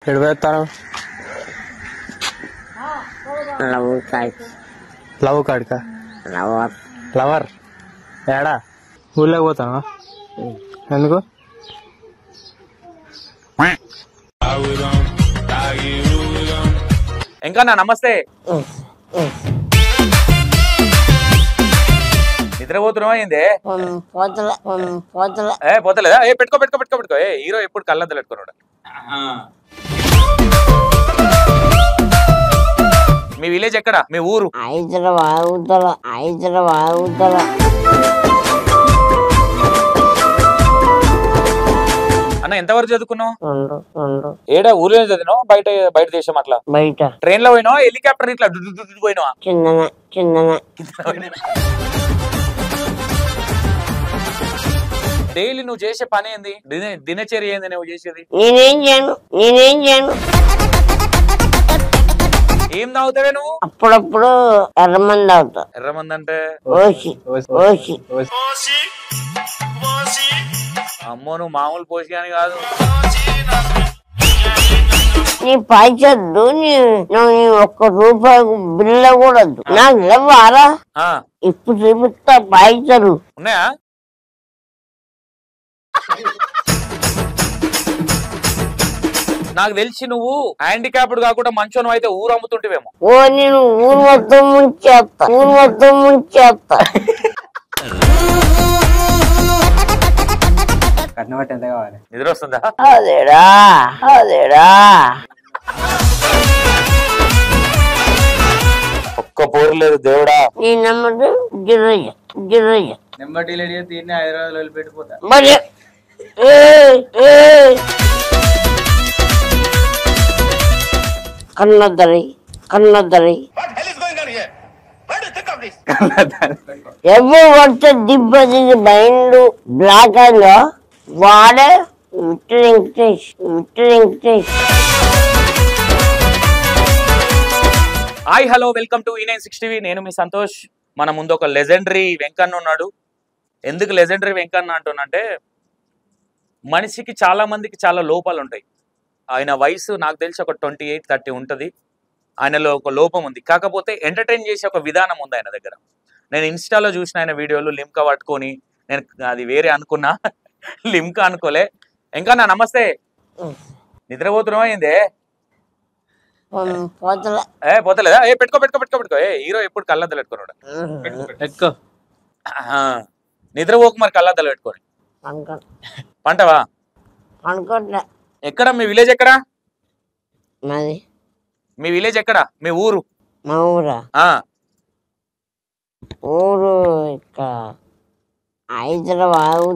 ఎడవేస్తాను love కాడికా lover ఏడా ఊళ్ళోకి పోతాను ఎందుకు ఇంకా నమస్తే నిద్రపోతున్నావా ఏంది పోతలేదా పెట్టుకో పెట్టుకో పెట్టుకో పెట్టుకో హీరో ఎప్పుడు కళ్ళద్దలు పెట్టుకున్నాడు మీ విలేజ్ ఎక్కడ మీ ఊరు అన్న ఎంతవరకు చదువుకున్నావు ఏడా ఊర్లో చదివినావు బయట బయట దేశం అట్లా బయట ట్రైన్ లో పోయినావా హెలికాప్టర్ ఇట్లా పోయినావా డైలీ నువ్వు చేసే పని ఏంది దినచర్య ఏంది నువ్వు చేసేది నేనేం చేయను ఏం తాగుతావే నువ్వు అప్పుడప్పుడు ఎర్రమంది తాగుతా ఎర్రమంది అంటే అమ్మో నువ్వు మామూలు పోసి అని కాదు నీ పైసద్దు నీ ఒక్క రూపాయి బిల్ల కూడా వద్దు నాకు లేవారా ఇప్పుడు చూపిస్తా పైసలు ఉన్నాయా నాకు తెలిసి నువ్వు హ్యాండిక్యాప్డ్ కాకుండా మంచోను అయితే ఊరు అమ్ముతుంటేవేమో ఓ నేను ఊరు మొత్తం ముంచేస్తా నిద్ర వస్తుందా అదేడా ఒక్క పోరు లేదు దేవుడా నీ నెంబర్ గిరయ్య నెంబర్ డీలెట్ దీన్ని హైదరాబాద్ లో పెట్టిపోతా మరి కన్నదరి ఎవరు పడితే దిబ్బది మైండ్ బ్లాక్ లో వాడే Venkatesh hi hello welcome to E960 నేను మీ సంతోష్. మన ముందు ఒక లెజెండరీ వెంకన్న ఉన్నాడు. ఎందుకు లెజెండరీ వెంకన్న అంటున్నంటే మనిషికి చాలా మందికి చాలా లోపాలు ఉంటాయి. ఆయన వయసు నాకు తెలిసి ఒక 28-30 ఉంటుంది. ఆయనలో ఒక లోపం ఉంది. కాకపోతే ఎంటర్టైన్ చేసే ఒక విధానం ఉంది ఆయన దగ్గర. నేను ఇన్స్టాలో చూసిన ఆయన వీడియోలు లిమ్కా పట్టుకొని నేను అది వేరే అనుకున్నా లిమ్కా అనుకోలే. ఇంకా నమస్తే నిద్రపోతున్నావా ఏందే పోతలేదా పెట్టుకో పెట్టుకో పెట్టుకో పెట్టుకో హీరో ఎప్పుడు కళ్ళద్దలు పెట్టుకున్నాడు పెట్టుకో నిద్రపోకు మరి కళ్ళద్దలు పెట్టుకొని పంటవా ఎక్కడ మీ విలేజ్ ఎక్కడ మీ విలేజ్ ఎక్కడ మీ ఊరు మా ఊరా ఊరు హైదరాబాద్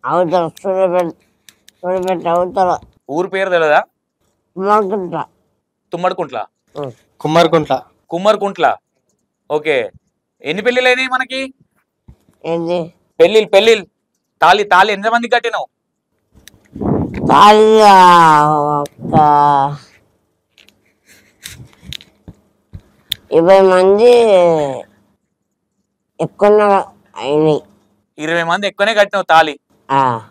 అవతల సూర్యపేట అవతల ఊరు పేరు తెలియదా కుమ్మరికుంట్ల ఓకే. ఎన్ని పెళ్లిళ్ళు అయినాయి మనకి పెళ్లిళ్ళు తాళి ఎంతమంది కట్టినావు 20 మంది ఎక్కువ అయినాయి 20 మంది ఎక్కువనే కట్టినావు తాళి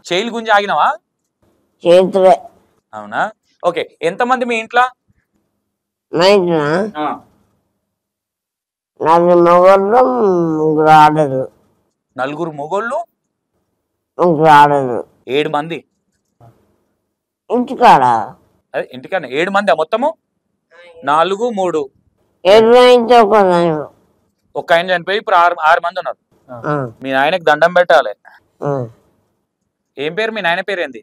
చేయిలు గుంజి ఆగినావా చేతులే అవునా ఓకే. ఎంతమంది మీ ఇంట్లో నలుగురు మొగోళ్ళు 7 మంది ఇంటికాడ అదే ఇంటికాడ 7 మంది మొత్తము 4 3 ఒక ఆయన చనిపోయి ఇప్పుడు 6 మంది ఉన్నారు. మీ నాయనకి దండం పెట్టాలి. ఏం పేరు మీ నాయన పేరు ఏంది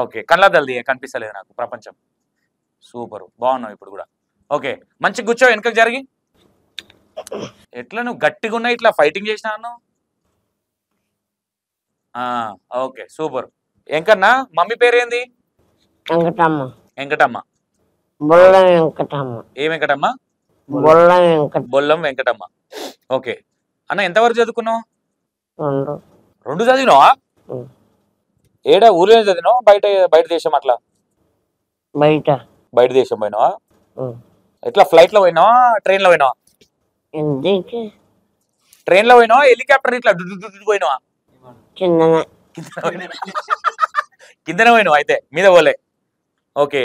ఓకే. కళ్ళద్దలు దియ్య కనిపిస్తలేదు నాకు ప్రపంచం. సూపర్ బాగున్నావు ఇప్పుడు కూడా ఓకే. మంచి కూర్చో వెనకకు జరిగి ఎట్లా నువ్వు గట్టిగా ఉన్నా ఇట్లా ఫైటింగ్ చేసినా ఓకే సూపర్. ఎంకన్నా మమ్మీ పేరేంది వెంకటమ్మ ఏ వెంకటమ్మ బొల్లం వెంకటమ్మ ఓకే. అన్న ఎంతవరకు చదువుకున్నావు 2 చదివినావా ఏడా ఊర్లో చదివినావు బయట దేశం అట్లా బయట దేశం పోయినావా ఎట్లా ఫ్లైట్ లో పోయినావా ట్రైన్ లో పోయినావా హెలికాప్టర్ ఇట్లా పోయినావా కిందనే కిందనే పోయినావు అయితే మీద పోలే. ఓకే,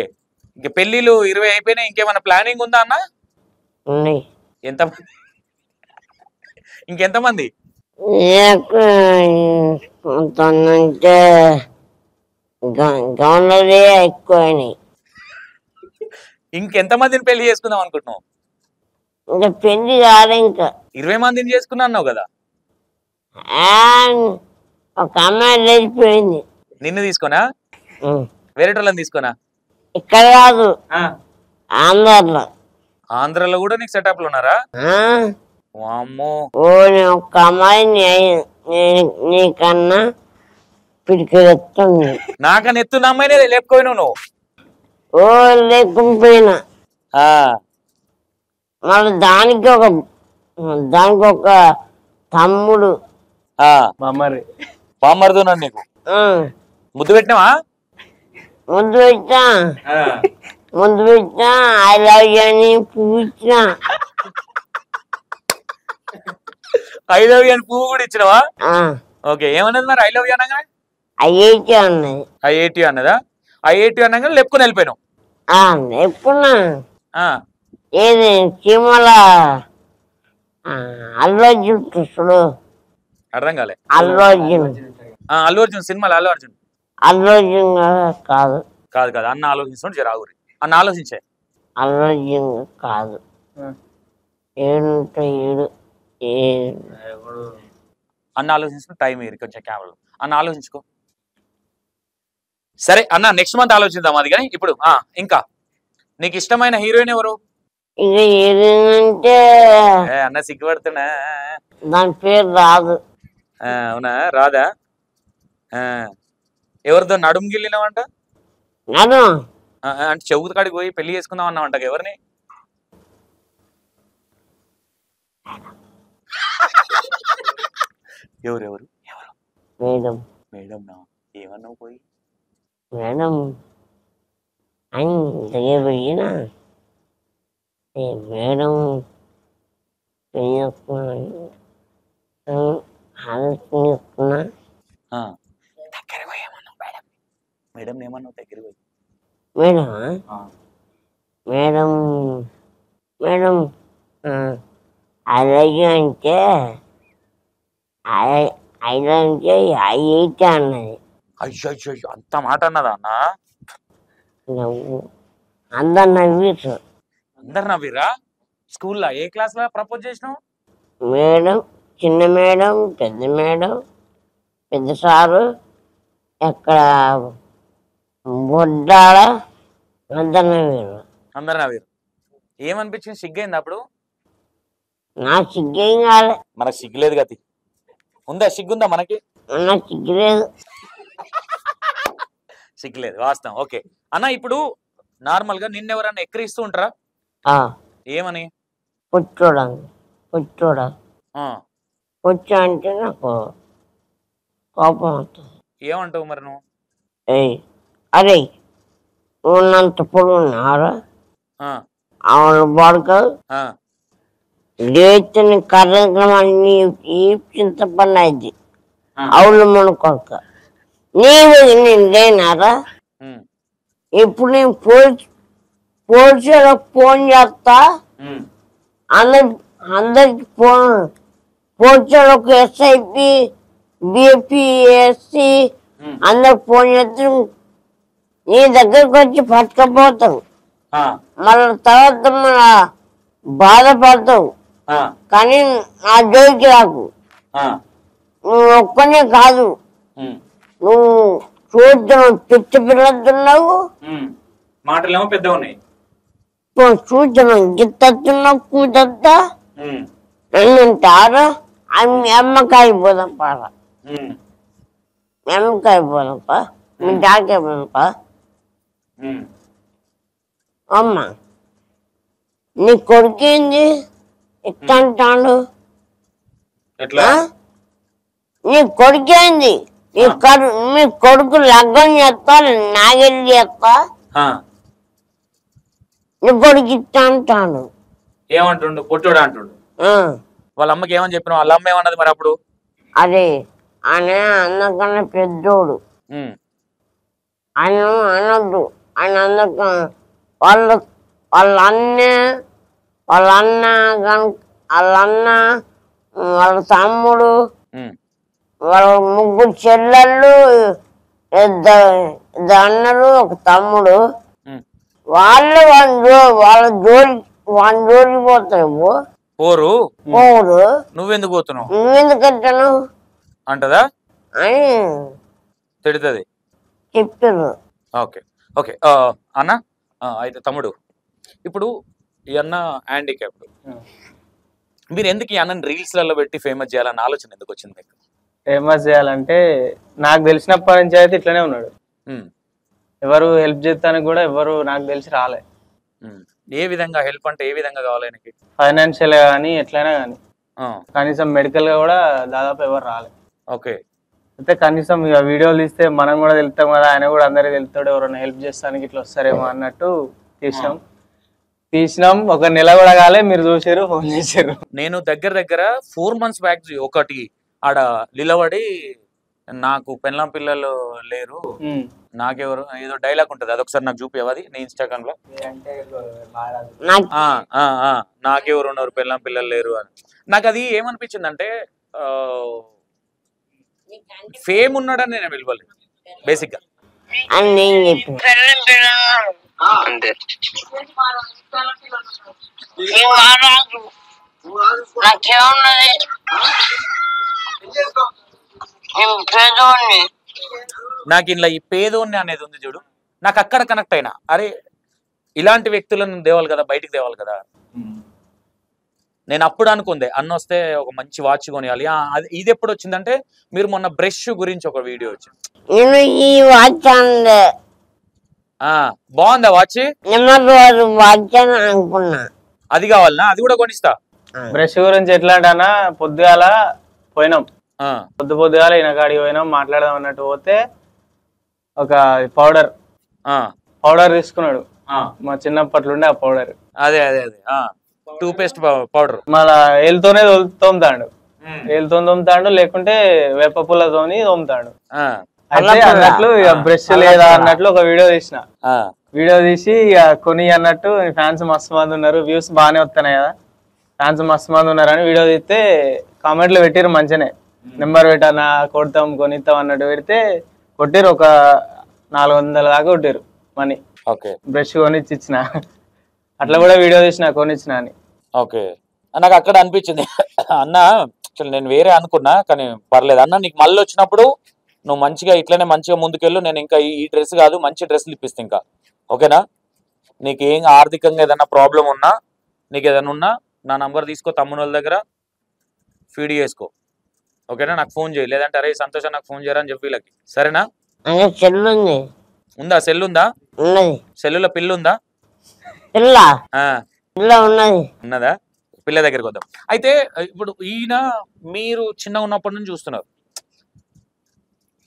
ఇంక పెళ్ళిళ్ళు 20 అయిపోయినాయి. ఇంకేమైనా ప్లానింగ్ ఉందా అన్న? ఉన్నాయి. ఎంత ఇంకెంతమంది? కొంతమంటే గౌన్లే ఎక్కువైనాయి. ఇంకెంతమందిని పెళ్లి చేసుకుందాం అనుకుంటున్నావు? ఇంకా పెళ్లి కాలే. ఇంకా 20 మందిని చేసుకున్నా అన్నావు కదా. ఒక అమ్మాయి లేచిపోయింది. నిన్ను తీసుకోనా వేరేటోళ్ళని తీసుకోనా? ఇక్కడ కాదు, ఆంధ్రాలో. ఆంధ్రాలో కూడా నీకు సెటప్లు ఉన్నారా? వామ్మో. ఒక అమ్మాయి నీకన్నా పిడికెత్తుంది. నాకన్నా ఎత్తున్న అమ్మాయినే లేపుకోయినావు నువ్వు. లేకపోయినా మళ్ళీ దానికి ఒక తమ్ముడు బామ్మర్దున్నాడు నీకు. ముద్దు పెట్టినావా? ముందు పెట్టా ఐ లవ్ యూ అని పువ్వు ఇచ్చిన. ఐ లవ్ యూ అని పువ్వు కూడా ఇచ్చినవా? ఓకే, ఏమన్నది మరి ఐ లవ్ యూ అనగా? ఐఐటి అన్నది. ఐఐటి అన్నదా? ఐఐటి అనగా లేపుకొని వెళ్ళిపోయినావు. ఎప్పుడున్నా ఏది చీమల అల్లు అర్జున్ కృష్ణుడు. అర్థం కాలే. అల్లు అర్జున్. అల్లు అర్జున్ సినిమాలు. అల్లు అర్జున్ కాదు. కాదు కాదు, అన్న ఆలోచిస్తుంటే జర ఆగురి. అన్న ఆలోచించే. అల్లు అర్జున్ కాదు. 7 అన్న ఆలోచిస్తున్న టైం ఇది కొంచెం కెమెరాలో. అన్న ఆలోచించుకో. సరే అన్న, నెక్స్ట్ మంత్ ఆలోచిద్దాం అది. కానీ ఇప్పుడు ఇంకా నీకు ఇష్టమైన హీరోయిన్ ఎవరు? ఇక హీరోయిన్ అంటే అన్న సిగ్గుపడుతున్నా. దాని పేరు రాదు. అవునా, రాదా? ఎవరితో నడుము గిల్లినావంట? అంటే చెవుత కాడికి పోయి పెళ్లి చేసుకుందాం అన్నావంట. ఎవరిని? ఎవరెవరు? మేడం. మేడం నా ఏమన్నావు పోయి? మేడం అని దగ్గర పోయినా మేడం పెళ్లి చేసుకున్నా. దగ్గర పోయి ఏమన్నావు మేడం? మేడం ఏమన్నావు దగ్గర పోయి? మేడం అలాగే అంటే ఐఐటి అన్నది. అయ్యో, అంత మాట అన్నదా అన్న? అందరు నవ్విరు. అందరు నవ్విరా? స్కూల్లో ఏ క్లాస్ లో ప్రపోజ్ చేసినావు? మేడం, చిన్న మేడం, పెద్ద సారు, ఎక్కడ బొడ్డాడ, అందరు నవ్విరు. ఏమనిపించింది? సిగ్గైంది అప్పుడు? నాకు సిగ్గేం కాలే. మనకు సిగ్గులేదు గతి. ఉందా సిగ్గుందా మనకి? నాకు సిగ్గులేదు. సిగ్గులేదు, వాస్తవం. ఓకే అన్న, ఇప్పుడు నార్మల్ గా నిన్నెవరన్నా ఎక్కిరిస్తూ ఉంటారా? ఏమని? పొచ్చోడా అంటే నాకు కోపం వస్తుంది. ఏమంటావు మరి నువ్వు? అరే ఉన్నంత పొడుగు ఉన్నారా అవును బాడుకాదు లేచిన కార్యక్రమాన్ని చింతపడిన అయింది. అవును మన కొడుక నేను లేనారా? ఇప్పుడు నేను పోలీసులకు ఫోన్ చేస్తా. అందరికి ఫోన్ పోలీసులకు ఎస్ఐపి బిపి ఎస్సి అందరికి ఫోన్ చేస్తే నీ దగ్గరకు వచ్చి పట్టుకపోతావు. మళ్ళీ తర్వాత మన బాధపడతావు. కానీ నా జోలికి రాకు. నువ్వు ఒక్కనే కాదు, నువ్వు చూద్దాం పిచ్చి పిల్లతున్నావు. మాటలేమో పెద్ద ఉన్నాయి. చూద్దాం గిత్తస్తున్నావు కూతత్తా అంటారా? అమ్మకాయ పోదాం పారా, అమ్మకాయ పోదాంపా, మీ డాకే పోదాంపా. అమ్మ నీ కొడుకేంది ఎట్లా అంటాడు? నీ కొడుకేంది? మీ కొడుకు లగ్గం చేస్తా, నాగెళ్ళి చేస్తా, నీ కొడుకు ఇట్లా అంటాడు. ఏమంటుండు? పొట్టోడు అంటుండు. వాళ్ళ అమ్మకి ఏమని చెప్పిన? వాళ్ళ అమ్మ ఏమన్నది మరి అప్పుడు? అరే ఆయన అందరికన్నా పెద్దోడు. ఆయన అనొద్దు, ఆయన అందరికన్నా వాళ్ళ వాళ్ళ అన్న వాళ్ళ వాళ్ళ తమ్ముడు, వాళ్ళ ముగ్గురు చెల్లెళ్ళు, ఇద్దరు అన్నలు, ఒక తమ్ముడు. వాళ్ళు వాళ్ళ జోలికి పోతారు. పోరు పోరు. నువ్వెందుకు పోతున్నావు? నువ్వెందుకు కట్టాను అంటదా అని తిడుతుంది. చెప్పారు. ఓకే ఓకే అన్న. అయితే తమ్ముడు, ఇప్పుడు ఈ అన్న హ్యాండిక్యాప్డ్, మీరు ఎందుకు ఈ అన్నని రీల్స్లలో పెట్టి ఫేమస్ చేయాలన్న ఆలోచన ఎందుకు వచ్చింది మీకు? ఫేమస్ చేయాలంటే నాకు తెలిసినప్పటి నుంచి అయితే ఇట్లనే ఉన్నాడు. ఎవరు హెల్ప్ చేస్తానికి కూడా ఎవరు నాకు తెలిసి రాలే. ఏ విధంగా హెల్ప్ అంటే ఏ విధంగా కావాలి ఆయనకి? ఫైనాన్షియల్ కానీ ఎట్లయినా కానీ, కనీసం మెడికల్ గా కూడా దాదాపు ఎవరు రాలే. ఓకే. అయితే కనీసం ఇక వీడియోలు తీస్తే మనం కూడా వెళ్తాం కదా, ఆయన కూడా అందరికి వెళ్తాడు, ఎవరైనా హెల్ప్ చేస్తానికి ఇట్లా వస్తారేమో అన్నట్టు తీసినాం. ఒక నెల కూడా కాలే, మీరు చూసారు, ఫోన్ చేశారు. నేను దగ్గర 4 months బ్యాక్ ఒకటి ఆడ నిలబడి, నాకు పెళ్ళాం పిల్లలు లేరు, నాకెవరు ఏదో డైలాగ్ ఉంటది, అదొకసారి నాకు చూపించవది నీ ఇన్స్టాగ్రామ్ లో. నాకెవరు ఉన్నారు, పెళ్ళాం పిల్లలు లేరు అని. నాకు అది ఏమనిపించింది అంటే, ఫేమ్ ఉన్నాడని నేను పిలవలేదు బేసిక్ గా. నాకు ఇలా ఈ పేదోన్ని అనేది ఉంది చూడు, నాకు అక్కడ కనెక్ట్ అయినా, అరే ఇలాంటి వ్యక్తులను దేవాలి కదా, బయటికి తేవాలి కదా. నేను అప్పుడు అనుకుందే అన్న వస్తే ఒక మంచి వాచ్ కొనియాలి. ఇది ఎప్పుడు వచ్చిందంటే, మీరు మొన్న బ్రష్ గురించి ఒక వీడియో వచ్చింది. బాగుందా వాచ్? అది కావాలనా? అది కూడా కొనిస్తా. బ్రష్ గురించి ఎట్లా అంటానా, పొద్దుగాల పోయినాం, పొద్దుగాల ఈయన కాడికి పోయినాం, మాట్లాడదాం అన్నట్టు పోతే ఒక పౌడర్ తీసుకున్నాడు. మా చిన్నప్పట్లుండే ఆ పౌడర్. అదే టూత్ పేస్ట్ పౌడర్. మళ్ళా ఏళ్ళతోనే తోముతాడు, ఏళ్ళతో తోముతాడు, లేకుంటే వేప పుల్లతోని తోముతాడు. అయితే అన్నట్లు ఇక బ్రష్ లేదా అన్నట్లు ఒక వీడియో తీసి ఇక కొని అన్నట్టు, ఫ్యాన్స్ మస్తు మంది ఉన్నారు, వ్యూస్ బాగానే వస్తున్నాయి కదా, ఫ్యాన్స్ మస్తు మంది ఉన్నారని వీడియో తీస్తే కామెంట్లు పెట్టిరు మంచిగానే, నెంబర్ పెట్టానా కొడతాం కొనిస్తాం అన్నట్టు పెడితే కొట్టిరు. ఒక 400 దాకా కొట్టిరు మనీ. బ్రష్ కొనిచ్చి ఇచ్చిన, అట్లా కూడా వీడియో తీసిన కొనిచ్చిన అని. ఓకే. నాకు అక్కడ అనిపించింది, అన్న నేను వేరే అనుకున్నా కానీ పర్లేదు అన్న, నీకు మళ్ళీ వచ్చినప్పుడు నువ్వు మంచిగా ఇట్లనే మంచిగా ముందుకెళ్ళు, నేను ఇంకా ఈ డ్రెస్ కాదు మంచి డ్రెస్లు ఇప్పిస్తా ఇంకా, ఓకేనా? నీకు ఏం ఆర్థికంగా ఏదైనా ప్రాబ్లం ఉన్నా, నీకు ఏదైనా ఉన్నా నా నంబర్ తీసుకో, తమ్ముని వాళ్ళ దగ్గర ఫీడ్ చేసుకో, ఓకేనా? నాకు ఫోన్ చేయి, లేదంటే అరే సంతోషం నాకు ఫోన్ చేయరా అని చెప్పి వీళ్ళకి, సరేనా? ఉందా సెల్? ఉందా సెల్లులో పిల్ల ఉందా? ఉన్నదా? పిల్ల దగ్గరికి వద్దాం. అయితే ఇప్పుడు ఈయన మీరు చిన్నగా ఉన్నప్పటి నుంచి చూస్తున్నారు,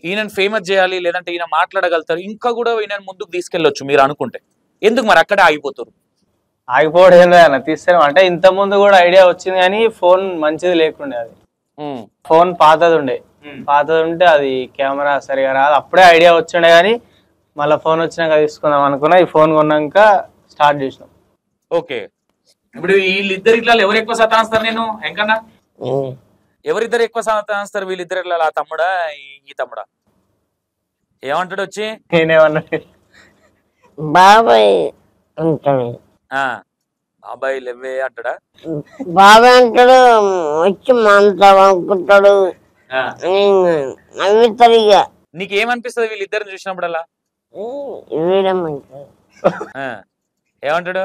ఈయనను ఫేమస్ చేయాలి, లేదంటే ఈయన మాట్లాడగలుగుతారు, ఇంకా కూడా ఈయన ముందుకు తీసుకెళ్ళొచ్చు మీరు అనుకుంటే, ఎందుకు మరి అక్కడే ఆగిపోతారు? ఆగిపోవడం ఏంటన్నా, తీస్తాం అంటే ఇంత ముందు కూడా ఐడియా వచ్చింది కానీ ఫోన్ మంచిది లేకుండే, అది ఫోన్ పాతది ఉంటే అది కెమెరా సరిగా రాదు, అప్పుడే ఐడియా వచ్చిండే కానీ మళ్ళీ ఫోన్ వచ్చినాక తీసుకుందాం అనుకున్నా, ఈ ఫోన్ కొన్నాక స్టార్ట్ చేసినాం. ఓకే. ఇప్పుడు వీళ్ళిద్దరిలో ఎవరు ఎక్కువ సతాయిస్తారు? నేను ఎంకన్నా, ఎవరిద్దరు ఎక్కువ సతాయిస్తారు? వీళ్ళిద్దరిలో ఆ తమ్ముడా ఈ తమ్ముడా? ఏమంటాడు వచ్చి? నేనేమన్నా బాబాయ్ అంటాడు. బాబాయ్ లెవ్వే అంటాడా? బాబాయ్ అంటాడు, వచ్చి మాంతాం అనుకుంటాడు. నవ్వుతారు. నీకేమనిపిస్తుంది వీళ్ళిద్దరిని చూసినప్పుడల్లా? ఏమంటాడు?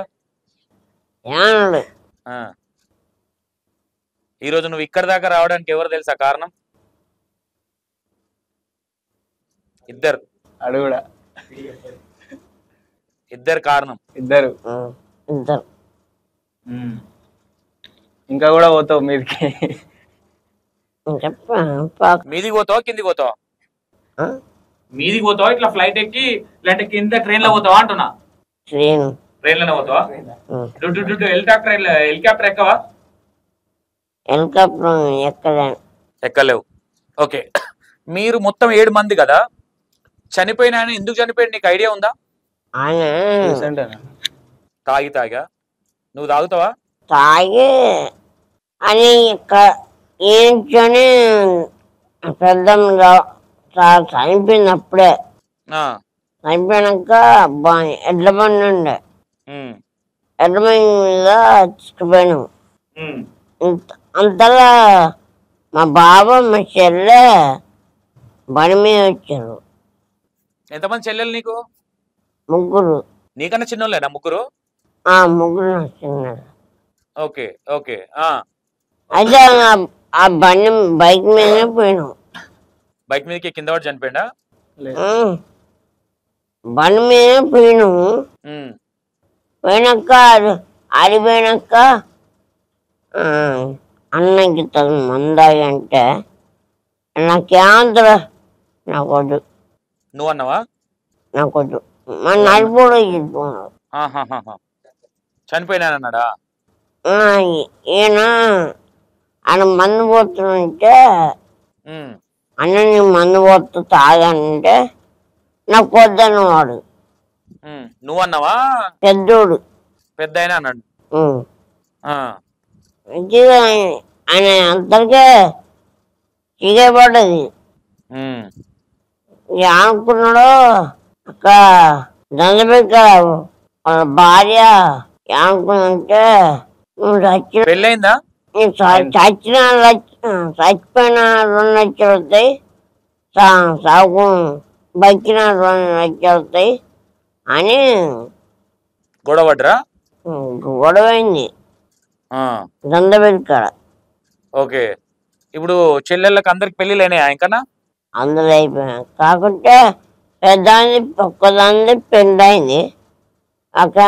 ఈరోజు నువ్వు ఇక్కడ దాకా రావడానికి ఎవరు తెలుసా కారణం? ఇద్దరు కారణం. ఇద్దరు ఇంకా కూడా పోతావు మీదికి? మీదికి పోతావా కిందికి పోతావా? మీదికి పోతావా ఇట్లా ఫ్లైట్ ఎక్కి, లేదంటే కింద ట్రైన్ లో పోతావా అంటున్నా? ట్రైన్ లోనే పోతావా? హెలికాప్టర్ ఎక్కవా? ఎక్కలేవు. ఓకే. మీరు మొత్తం 7 మంది కదా, చనిపోయిన ఆయన ఎందుకు చనిపోయాడు నీకు ఐడియా ఉందా? తాగా నువ్వు తాగుతావా? తాగి అని ఏంటని పెద్ద చనిపోయినప్పుడే చనిపోయినాక ఎడ్ల బండి ఉండే, ఎడ్ల బండి మీద తీసుకుపోయినాం. అంతలా మా బాబా మా చెల్లె బండి మీద వచ్చారు. ఎంతమంది చెల్లెలు నీకు? ముగ్గురు. నీకన్నా చిన్నోళ్ళేనా ముగ్గురు? ముగ్గురు చిన్నారు. Okay okay. అయితే ఆ బండి బైక్ మీదనే పోయినాం. బైక్ మీదకి కింద పడి చనిపోయిందా? బండి మీదనే పోయినాము. పోయినాక ఆడిపోయినాక అన్నకి తను మందాయి అంటే నాకేమంతరా నాకొద్దు. నువ్వు అన్నావా? నాకొద్దు. మన నడిపోడు చెప్పుకున్నాడు. చనిపోయినానన్నాడా? ఈయన ఆయన మందు పోతుంటే అన్న నీ మందు పోతు తాగంటే నాకు వద్దన్న వాడు. నువ్వు అన్నావా? పెద్దోడు పెద్ద అయినా అన్నాడు. ఆయన అంతకే చిగపడ్డది. అనుకున్నాడు అక్క దండబెక్క వాళ్ళ భార్య ఏమనుకుందంటే నువ్వు పెళ్ళైందా? చచ్చిపోయిన 2 లక్షలు వస్తాయి, సాగు బతికిన 2 లక్షలు వస్తాయి అని గొడవడ్రా? గొడవైంది దండబెట్టాడ. ఓకే. ఇప్పుడు చెల్లెళ్ళకి అందరికి పెళ్ళిళ్ళైనాయా? ఇంకనా అందరూ అయిపోయినాయి. కాకుంటే పెద్దాన్ని ఒక్కదాన్ని పెళ్ళయింది, అక్కడ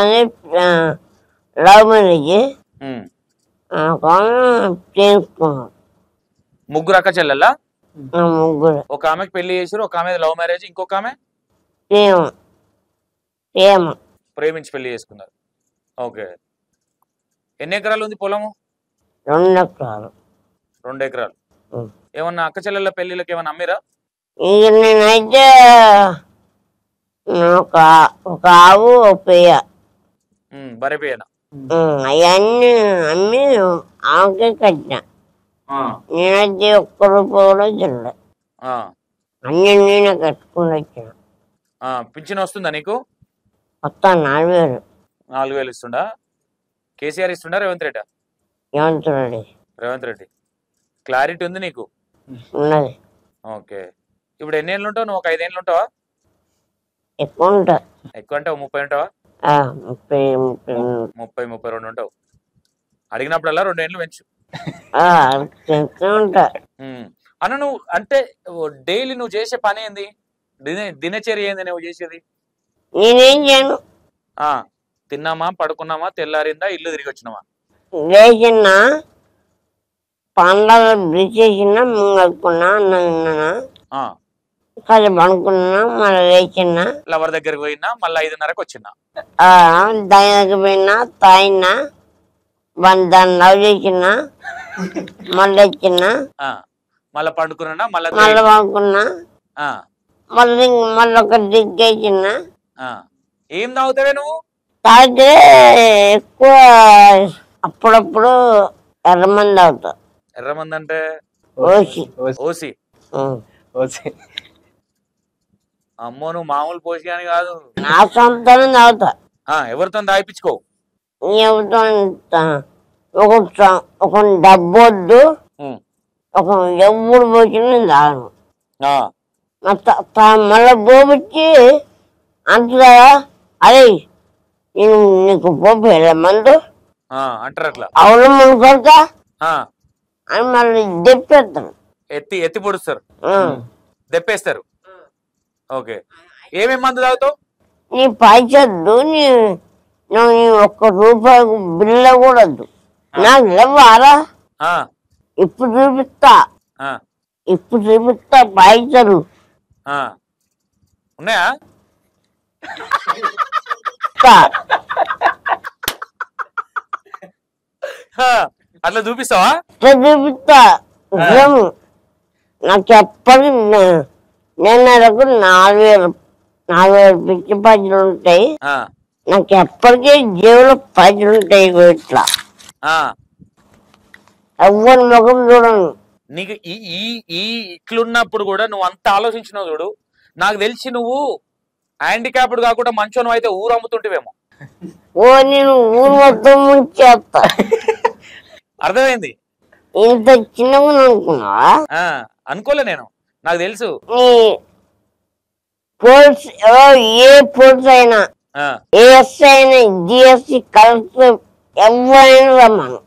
లవ్ మ్యారేజ్ చేసుకున్నాం. ముగ్గురు అక్క చెల్లెళ్ళ? ముగ్గురు. ఒక ఆమెకి పెళ్లి చేసారు, ఒక ఆమె లవ్ మ్యారేజ్, ఇంకొక ఆమె ప్రేమించి పెళ్లి చేసుకున్నారు. ఓకే. ఎన్ని ఎకరాలు ఉంది పొలము? 2 ఎకరాలు. 2 ఎకరాలు. ఏమన్నా అక్క చెల్లెళ్ళ పెళ్లిళ్ళకి ఏమన్నా అమ్మిరా? నేనైతే ఒక ఆవు ఒక పేయ బరే పేయనా అవన్నీ అమ్మి ఆమెకే కట్టిన. నేనైతే ₹1 కూడా చెల్లె, అన్ని నేనే కట్టుకుని వచ్చిన. పింఛన్ వస్తుందా నీకు? మొత్తం 4,000. 4,000 ఇస్తుండా? కేసీఆర్ ఇస్తుండా రేవంత్ రెడ్డి? రేవంత్ రెడ్డి. క్లారిటీ ఉంది నీకు? ఉన్నది. ఓకే. ఇప్పుడు ఎన్ని ఏళ్ళు ఉంటావు నువ్వు? ఒక 5 ఏళ్ళు ఉంటావా? ఎక్కువ ఉంటా. ఎక్కువ అంటే 30 ఉంటావా? 30-32 ఉంటావు. అడిగినప్పుడల్లా 2 ఏళ్ళు పెంచు. అన్న నువ్వు అంటే డైలీ నువ్వు చేసే పని ఏంది? దినచర్య ఏంది నువ్వు చేసేది? నేనేం చేయను. తిన్నామా, పడుకున్నామా, తెల్లారిందా, ఇల్లు తిరిగి వచ్చినామా? లేచిన్నా పండగ బ్రిడ్జ్ చేసినా, ముంగడుకున్నా, అన్నం తిన్నా, కాదు పడుకున్నా, మళ్ళీ లేచిన్నా, లవర్ దగ్గరికి పోయినా, మళ్ళీ 5:30కి వచ్చినా, దాని దగ్గర పోయినా, తాగినా, దాన్ని లవ్ చేసినా, మళ్ళీ వచ్చినా, మళ్ళీ పండుకున్నా, మళ్ళీ పడుకున్నా, మళ్ళీ ఒక దిగ్గేసినా. ఏం తాగుతావే నువ్వు? తాగితే ఎక్కువ అప్పుడప్పుడు ఎర్రమంది తాగుతా. ఎర్రమంది అంటే ఓసి. అమ్మో, నువ్వు మామూలు పోసి అని కాదు. నా సొంతం తాగుతా. ఎవరితో తాగిపించుకో? ఎవరితో ఒక డబ్బొద్దు, ఒక ఎవ్వరు పోసిన తాగను. మళ్ళా పోపిచ్చి అంటుదా, అదే నేను నీకు పోపు మందు అంటారు అట్లా. అవును మనకొక అని మళ్ళీ దెప్పేస్తాను. ఎత్తి పొడుస్తారు, దెప్పేస్తారు. ఓకే. ఏమేమి మందు తాగుతావు? నీ పైసద్దు, నీ ₹1 బిల్ల కూడా వద్దు, నాకు లేవారా? ఇప్పుడు చూపిస్తా పైసలు ఉన్నాయా? అట్లా చూపిస్తావా? చూపిస్తా. నాకు ఎప్పటికి నెలకు 4,000 పిచ్చి పైసలు ఉంటాయి. నాకు ఎప్పటికీ జేబులో పైసలు ఉంటాయి ఇట్లా. ఎవరి ముఖం చూడను. నీకు ఈ ఇట్లున్నప్పుడు కూడా నువ్వు అంత ఆలోచించినావు చూడు. నాకు తెలిసి నువ్వు హ్యాండిక్యాప్డ్ కాకుండా మంచోను అయితే ఊరు అమ్ముతుంటేవేమో. ఓ నేను ఊరు మొత్తం ముంచేస్తా. అర్థమైంది. ఇంత చిన్నగా అనుకున్నావా? అనుకోలే నేను, నాకు తెలుసు. ఏ పోల్స్ అయినా, ఏఎస్ అయినా, జిఎస్సి కలెక్టర్ ఎవరైనా రమ్మను,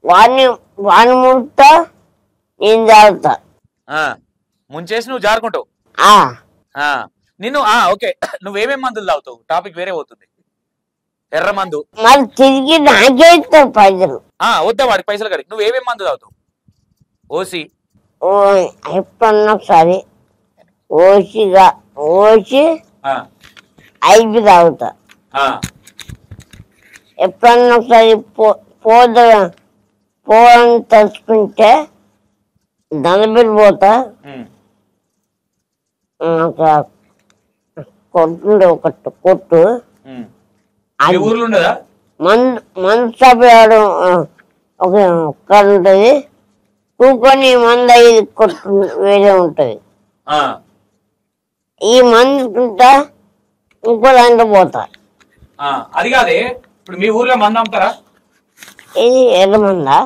వాడిని ముంచుతా, నేను జాగ్రత్త. ముంచేసి నువ్వు జారుకుంటావు. నిన్ను ఓకే, నువ్వేమేం మందులు తాగుతావు? టాపిక్ వేరే పోతుంది. ఎర్ర మందు మరి తిరిగి నాకే ఇస్తావు పైసలు. వద్దా వాడికి పైసలు కడిగి. నువ్వేమేం మందు తాగుతావు? ఓసి ఎప్పుడన్నా ఒకసారి ఓసి 5 తాగుతా. ఎప్పుడన్నా ఒకసారి పోవాలని తలుచుకుంటే దండబెట్టి పోతా. కొట్టుండే ఒకటి కొట్టు, మందు సభ్యాడు ఒక్కడ ఉంటది, కూకొని మందు 5 కొట్టు వేరే ఉంటది. ఈ మందు ఇంకో దాంట్లో పోతా. అది కాదే, ఇప్పుడు మీ ఊర్లో మందు అమ్ముతారా? ఇది ఎర్ర మందా?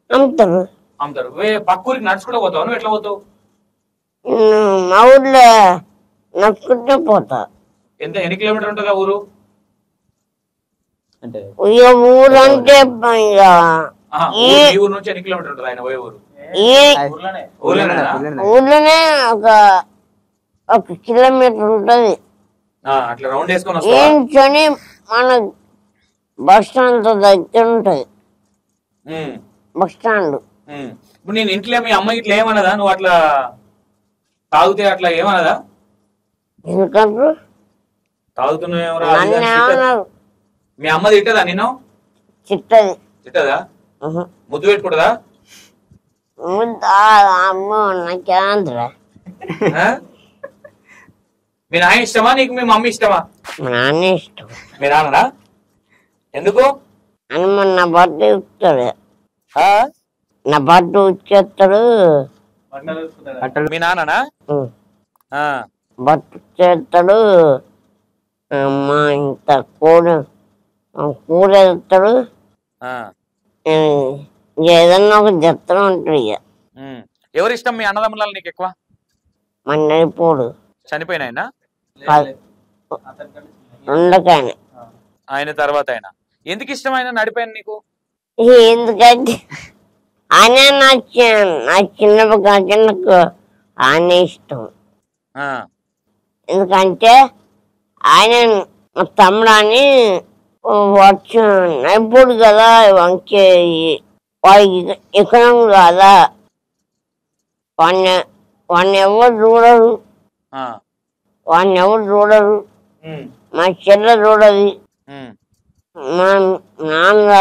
అమ్ముతారు. పక్క ఊరికి నడుచుకుంటూ పోతావు? నువ్వు ఎట్లా పోతావు? మా ఊర్లో నడుచుకుంటే పోతా. ఎన్ని కిలోమీటర్ ఉంటుందా ఊరు? ఇక ఊరంటే ఊరు నుంచి ఎన్ని కిలోమీటర్ ఉంటుంది ఆయన పోయే ఊరు? ఊర్లోనే 1 కిలోమీటర్ ఉంటది. అట్లా రౌండ్ వేసుకొని ఏంటని మన బస్ స్టాండ్ దగ్గర ఉంటది. Bus stand. ఇప్పుడు నేను ఇంట్లో మీ అమ్మ ఇట్లా ఏమన్నదా? నువ్వు అట్లా తాగితే అట్లా ఏమన్నదా? ఎందుకంటారు? తాగుతున్నావు. మీ అమ్మ తిట్టదా నిన్ను? తిట్టదా? ముద్దు పెట్టుకుంటదా? అమ్మో నాకేంద్రా. మీ నాన్న ఇష్టమా నీకు? మీ మమ్మీ ఇష్టమా? మా నాన్న ఇష్టం. మీ నాన్నరా? ఎందుకు? అని నా బట్టు ఇస్తాడు, నా బట్టు ఇచ్చేస్తాడు. మీ నాన్ననా? బట్టు చేస్తాడు. అమ్మా ఇంత కూర వేస్తాడు. ఏదన్నా ఒక జత్రం ఉంటుంది. ఇక ఎవరు ఇష్టం మీ అన్నదమ్ముల నీకు ఎక్కువ? మన్నడిపోడు. చనిపోయినాయన? ఉండకాయన. ఆయన తర్వాత ఆయన ఎందుకు ఇష్టం? ఆయన నడిపోయాను నీకు ఎందుకంటే ఆయన నా చిన్నప్పటి కంటే నాకు ఆయన ఇష్టం. ఎందుకంటే ఆయన మా తమ్ముడు అని వచ్చి నడిపోడు కదా, వంకే వాడికి ఎకరం కదా, వాడిని ఎవరు చూడరు. మా చెల్లె చూడదు. మా నాన్న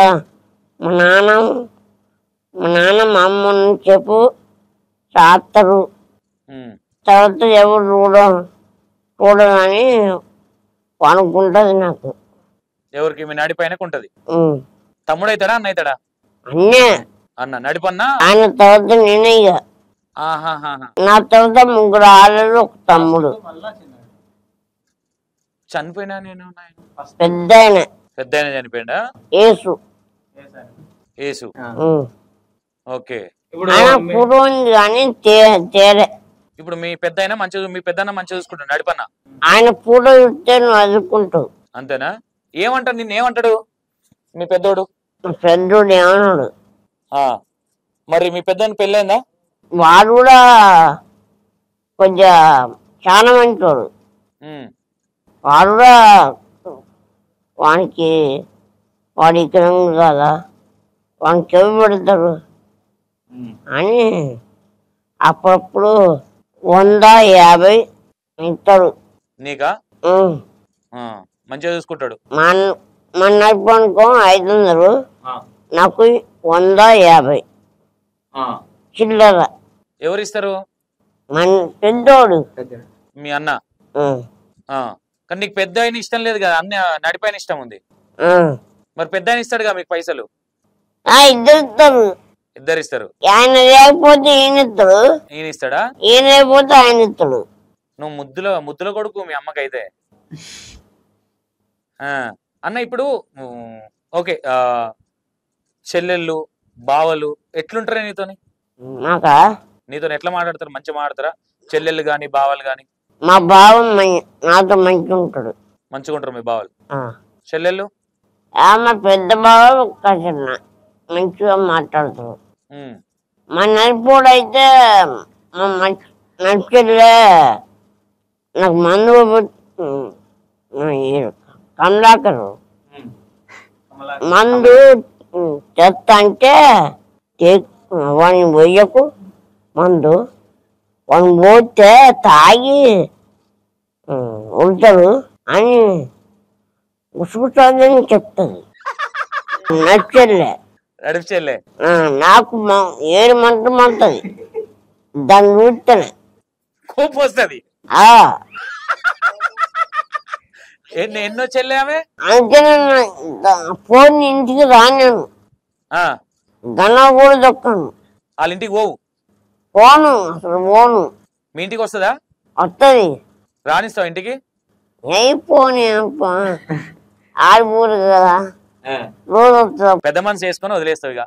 మా అమ్మని చెప్పు చేస్తారు. తర్వాత ఎవరు చూడదని అనుకుంటది నాకు. ఎవరికి? మీ నడిపైనకు ఉంటది. తమ్ముడు అవుతాడా అన్న అవుతాడా? అన్నే. అన్న నడిపన్నా? ఆయన తర్వాత నేనే. ఇక నా తర్వాత 3 ఆడలు, 1 తమ్ముడు. చనిపోయినా నేను పెద్ద ఆయన చనిపోయిందా? యేసు. ఓకే. ఇప్పుడు మీ పెద్ద మంచిగా చూసుకుంటాడు నడిపన్నా? ఆయన ఫోటో చూస్తే నువ్వు అదుకుంటావు. అంతేనా? ఏమంటాడు నిన్ను? ఏమంటాడు మీ పెద్దోడు? పెద్దోడు ఏమన్నాడు? మరి మీ పెద్దోని పెళ్ళైందా? వాడు కూడా కొంచెం చాలా మంచోడు. వాడు కూడా వాడి ఇక్కడ కదా, వాడికి చెవి పెడతాడు అని అప్పుడప్పుడు 150 ఇస్తాడు. నీకా? మంచిగా చూసుకుంటాడు. మన నడుపుకో 500, నాకు 150 చిల్లర. ఎవరిస్తారు? మన పెద్దోడు మీ అన్న. కానీ నీకు పెద్ద ఆయన ఇష్టం లేదు కదా, అన్న నడిపైన ఇష్టం ఉంది. మరి పెద్ద ఆయన ఇస్తాడుగా మీకు పైసలు? ఇద్దరు ఇస్తారు. ఆయన లేకపోతే ఈయన ఇస్తాడు. ఈయన ఇస్తాడా? ఈయన లేకపోతే ఆయన ఇస్తాడు. నువ్వు ముద్దుల కొడుకు మీ అమ్మకైతే. అన్న ఇప్పుడు ఓకే, చెల్లెళ్ళు బావలు ఎట్లుంటారా నీతోని? నీతో ఎట్లా మాట్లాడతారు? మంచిగా మాట్లాడతారా చెల్లెళ్ళు గాని బావలు గాని? మా బావ నాతో మంచిగా ఉంటాడు. మంచిగా ఉంటారు మీ బావలు? చెల్లెళ్ళు? మా పెద్ద బావ మంచిగా మాట్లాడతాడు. మా నడిపోడైతే నడిచెల్లే నాకు మందు కమలాకరు మందు చెత్త అంటే వాడిని పోయకు మందు, వాడిని పోతే తాగి ఉంటాడు అని ఉసుకుతుందని చెప్తుంది నడిచెల్లే. నాకు ఏడు మంటది దాన్ని చూస్తేనే కోపం వస్తుంది. ఎన్నో చెల్లె ఆమె? అంటే ఫోన్ ఇంటికి రాను, గన్న కూడా దొక్కను. వాళ్ళ ఇంటికి పోవు? పోను, అసలు పోను. మీ ఇంటికి వస్తుందా? వస్తుంది. రానిస్తావు ఇంటికి? పోనీ ఆడిపోరు కదా, రోజు వస్తా. పెద్ద మనసు వేసుకొని వదిలేస్తావు ఇక?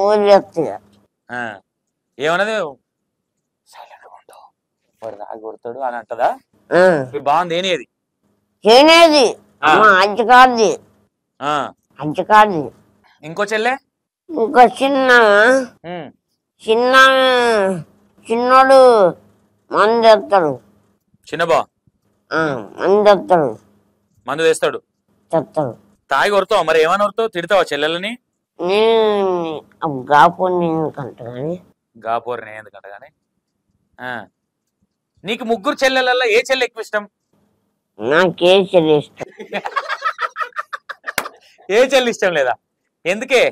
వదిలేస్తా. ఏమన్నది సైలెంట్గా ఉంటావు, వాడు రాగి కొడతాడు అని అంటదా? బాగుంది. ఏనేది చేయనేది అజ్జకాడిది. అజ్జకాడిది. ఇంకో చెల్లె? ఇంకో చిన్నోడు మందు తెస్తాడు. చిన్నబా మందు తెస్తాడు. మందు తెస్తాడు? తెస్తాడు. తాగి కొడతావు? మరి ఏమని కొడతావు? తిడతావా చెల్లెలని? నేను గాపూర్ని ఎందుకంట కానీ. గాపూర్ని ఎందుకంట కానీ. నీకు ముగ్గురు చెల్లెలలో ఏ చెల్లె ఎక్కువ ఇష్టం? నాకే చెల్లి ఇష్టం. ఏ చెల్లి ఇష్టం లేదా? ఎందుకే?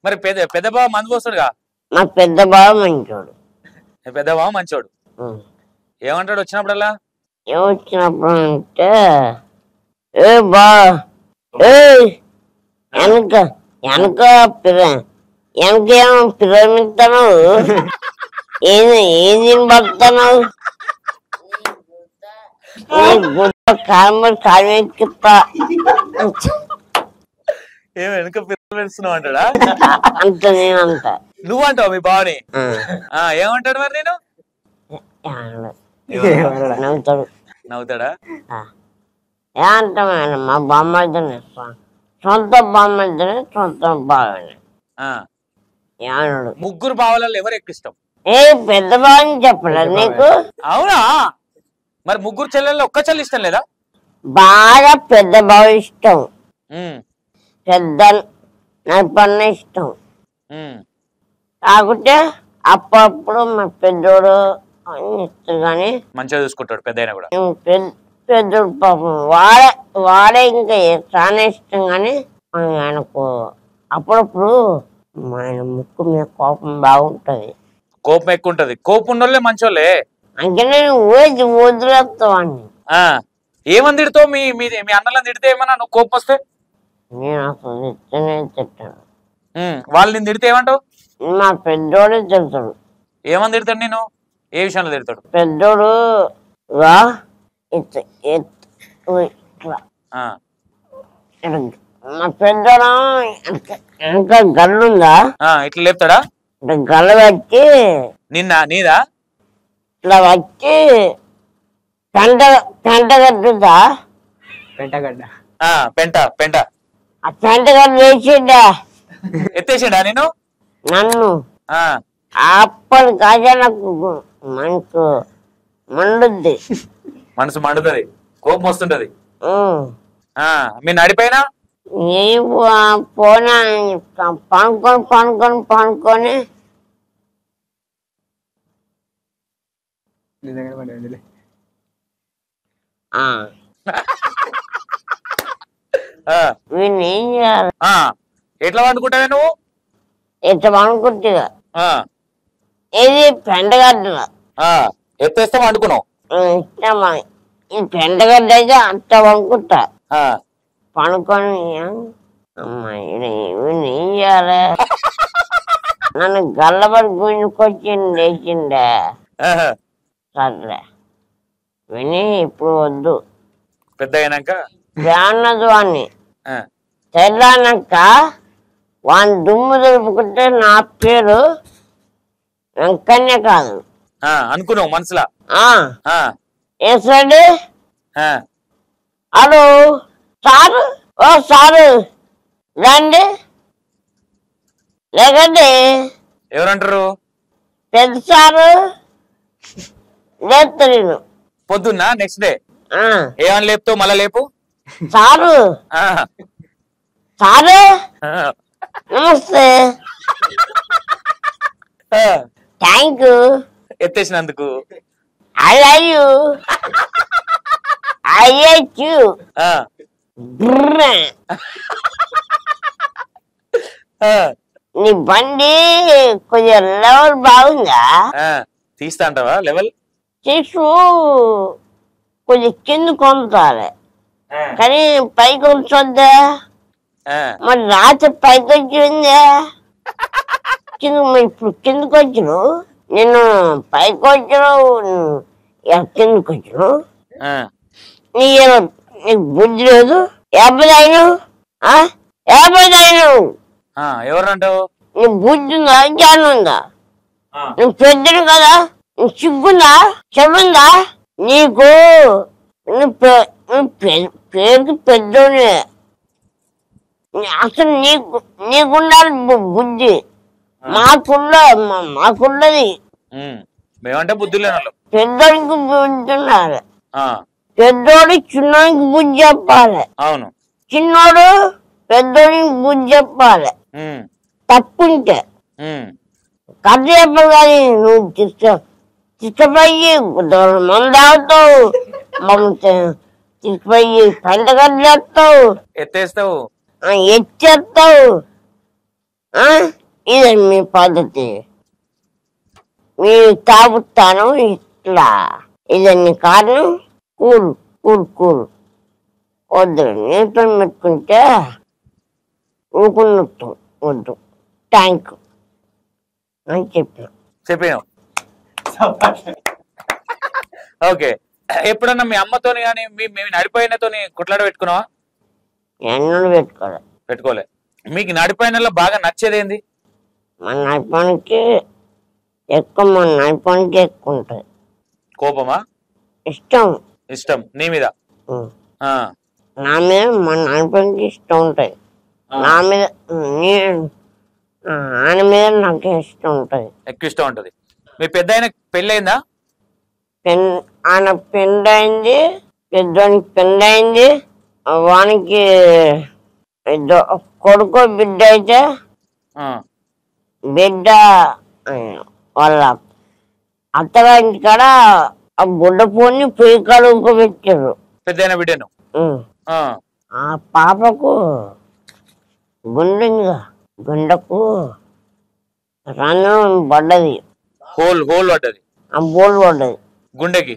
మరి పెద్ద బావ మందు పోస్తాడుగా? మా పెద్ద బావ మంచోడు. పెద్ద బావ మంచోడు. ఏమంటాడు వచ్చినప్పుడల్లా? ఏమొచ్చినప్పుడు అంటే వెనకేమో పిరమిస్తాను, ఏది పడుతాను కాలమెక్కిస్తా వెనక పిల్లస్తున్నావు అంటాడా? అంత నేనంట. నువ్వు అంటావు మీ బావని? ఏమంటాడు మరి? నేను నవ్వుతాడు. నవ్వుతాడా? ఏమంటాం ఆయన మా బామ్మని సొంత బామ్మని సొంత బావని. ముగ్గురు బావలలో ఎవరు ఎక్కువ ఇష్టం? పెద్ద బావని చెప్పలేదు నీకు? అవునా? మరి ముగ్గురు చెల్లెల్లో ఒక్క చెల్లి ఇష్టం లేదా? బాగా పెద్ద బావ ఇష్టం, పెద్ద నడిపన్న ఇష్టం. కాకుంటే అప్పుడప్పుడు మా పెద్దోడు అని ఇస్తాడు కానీ మంచిగా చూసుకుంటాడు పెద్ద కూడా. పెద్దోడు పాపం వాడే ఇంకా చాలా ఇష్టం కానీ ఆయనకు అప్పుడప్పుడు ఆయన ముక్కు మీద కోపం బాగుంటది. కోపం ఎక్కువ ఉంటది. కోపం ఉన్నోళ్ళే మంచోళ్ళే. అంటే నేను వదిలేస్తావాడిని. ఏమని తిడతావు? మీ అన్నలను తిడితే ఏమన్నా నువ్వు కోపం వస్తే? నేను అసలు తిట్టాను. వాళ్ళు నేను తిడితే ఏమంటావు? మా పెద్దోడే తిడతాడు. ఏమని తిడతాడు? నేను ఏ విషయంలో తిడతాడు? పెద్దోడు మా పెద్దోడు వెనక గల్లుందా, ఇట్లా లేపుతాడా? గల్ల వచ్చి నీదా ఇట్లా వచ్చి పెంట కట్టుదా, పెంటగడ్డ పెంట ఆ పెంట గడ్డ వేసిండా, ఎత్తేసిండా నేను నన్ను. అప్పటి కాజా నాకు మనసు మండుద్ది. మనసు మండుతుంది, కోపం వస్తుంటది. మీ నడిపైన పోనా పనుకొని వీళ్ళు ఏం చేయాలి? ఎట్లా వండుకుంటావే నువ్వు? ఎట్లా వండుకుంటా ఇది పెండగడ్డ ఎత్తేస్తాం అనుకున్నావు. ఇష్టమా ఈ పెండగడ్డ అయితే అట్ట పనుకుంటా పనుకొని అమ్మాయి ఏం చేయాలి నన్ను గల్లబడి గుంజుకొచ్చింది లేచిండే సర్లే విని ఇప్పుడు వద్దు పెద్ద అయినాక అన్నది వాడిని తెల్లాక వాని దుమ్ము దులుపుకుంటే నా పేరు వెంకన్య కాదు అనుకున్నావు మనసులా. ఏసాడు హలో సారు ఓ సారు రండి లేకండి ఎవరంటారు పెద్ద సారు లేపుతాను పొద్దున్న నెక్స్ట్ డే ఏమని లేపుతావు మళ్ళా లేపు సారు సారు నమస్తే థ్యాంక్ యూ ఎత్తేసినందుకు. I love you. I hate you. నీ బండి కొంచెం లెవెల్ బాగుందా తీస్తా అంటావా లెవెల్ తీసు కొంచెం కింద కొంటాలి కానీ పైకి ఉంచొద్దా మరి రాత్రి పైకి వచ్చిందా ఇప్పుడు కిందకి వచ్చాను నేను పైకి వచ్చాను కిందకి వచ్చాను నీకు బుద్ధి లేదు ఎవరైనా ఎవరంటావు నీ బుద్ధి ఉందా జ్ఞానం ఉందా నువ్వు పెద్దడు కదా నువ్వు సిగ్గుందా చెవుందా నీకు పేరుకి పెద్దోనే అసలు నీకుండాలి బుద్ధి మాకున్నది మేమంటే బుద్ధి లేని పెద్దోడికి బుద్ధి ఉండాలి పెద్దోడు చిన్నోడికి బుద్ధి చెప్పాలి అవును చిన్నోడు పెద్దోడికి బుద్ధి చెప్పాలి తప్పుంటే కథ చెప్పాలి కానీ నువ్వు తీసుకుపోయి మంది ఆగుతావు తీసుకుపోయి పంటగడ్డలు వేస్తావు ఎత్తేస్తావు ఎత్తేస్తావు ఇదే మీ పద్ధతి మీరు తాగుతాను ఇట్లా ఇదన్ని కారణం కూల్ కూల్ కూల్ వద్దు నీతో పెట్టుకుంటే ఊకున్నట్టు వద్దు థ్యాంక్ యూ అని చెప్పాను. ఓకే ఎప్పుడన్నా మీ అమ్మతోని కానీ మీ నడిపోయినతోని కొట్లాడ పెట్టుకున్నావా? ఎన్నో పెట్టుకోలే. మీకు నడిపోయినలో బాగా నచ్చేది ఏంది? మన నడిపానికి ఎక్కువ ఉంటుంది. కోపమా? ఇష్టం నీ మీద? నా మీద మన నడిపానికి ఇష్టం ఉంటుంది. నా మీద ఆయన మీద నాకు ఇష్టం ఉంటుంది. ఎక్కువ ఇష్టం ఉంటుంది. మీ పెద్ద ఆయన పెళ్ళయిందా? ఆయన పెళ్ళయింది. పెద్దోనికి పెళ్ళయింది. వానికి కొడుకు బిడ్డ అయితే బిడ్డ వాళ్ళ అత్తగారి కాడ ఆ బుడ్డ పోని పొయ్యి కాడ పెట్టారు పెద్ద బిడ్డను. ఆ పాపకు గుండెకు రంధ్రం పడ్డది. హోల్ పడ్డది. ఆ బోల్ పడ్డది గుండెకి.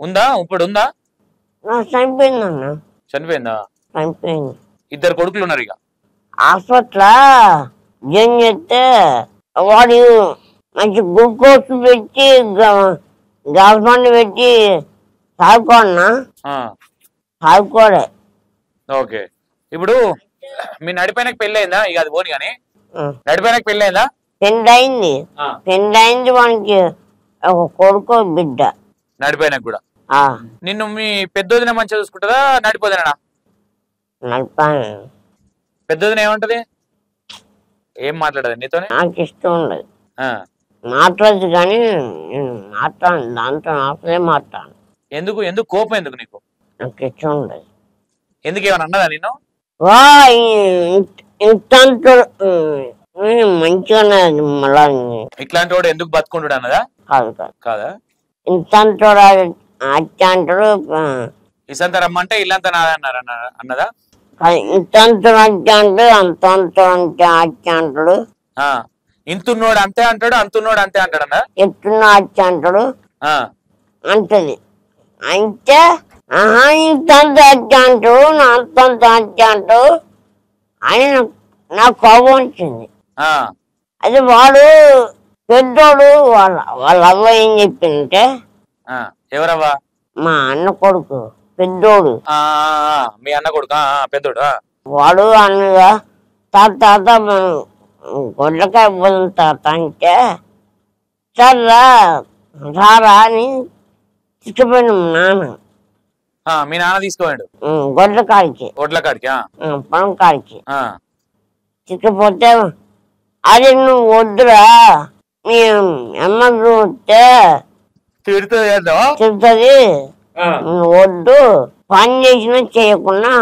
ఉందా ఇప్పుడు? ఉందా? చనిపోయిందన్న. చనిపోయిందా? చనిపోయింది. ఇద్దరు కొడుకులు ఉన్నారు. ఇక హాస్పిటల్ ఏం చేస్తే వాడు మంచి గ్లూకోజ్ పెట్టి గవర్నమెంట్ పెట్టి తాగుకోన్నా తాగుకోలే. ఓకే ఇప్పుడు మీ నడిపోయినకి పెళ్ళయిందా? ఇక అది పోని కానీ నడిపోయినకి పెళ్ళయిందా? పెళ్ళయింది వానికి ఒక కొడుకు బిడ్డ. నడిపోయినకు కూడా? నిన్ను మీ పెద్దోదిన మంచిగా చూసుకుంటుందా నడిపోదినా? పెద్దోదిన ఏమంటది? ఏం మాట్లాడదు నీతోనే? నాకు ఇష్టం ఉండదు. మాట్లాడదు కానీ దాంతో అసలే మాట్లాడు. ఎందుకు కోపం? ఎందుకు నీకు? నాకు ఇష్టం ఉండదు. ఎందుకు ఏమన్నా అన్నదా నిన్ను? మంచిగా మళ్ళా ఇట్లాంటి వాడు ఎందుకు బతుకుంటాడు అన్నదా? కాదా? ఇంతంటోడు అచ్చ అంటాడు. ఇసంత రమ్మంటే ఇల్లంతా నాదన్నారు అన్నదా? ఇంతంటోడు అచ్చ అంటాడు. అంతంతో అచ్చ అంటాడు. ఇంతున్నోడు అంతే అంటాడు, అంతున్నోడు అంతే అంటాడన్నా. ఎట్టున్నా వచ్చి అంటాడు అంటది. అంటే ఇంత వచ్చి అంటాడు, నా అంతంత వచ్చి అంటాడు అని నాకు కోపం వచ్చింది. అది వాడు పెద్దోడు, వాళ్ళ అవ్వ ఏం చెప్పిందంటే, ఎవరవ్వా? మా అన్న కొడుకు పెద్దోడు. మీ అన్న కొడుకు పెద్దోడు. వాడు అన్నగా తాత గొడ్లకాయ పోదాం తాత అంటే, సర్రా రారా అని తీసుకుపోయిన నాన్న. మీ నాన్న తీసుకోండు గొడ్ల కాడికి, పొలం కాడికి తీసుకుపోతే, అది నువ్వు వద్దురా మీ అమ్మ చూస్తే చెప్తుంది, నువ్వు వద్దు, పని చేసినా చేయకుండా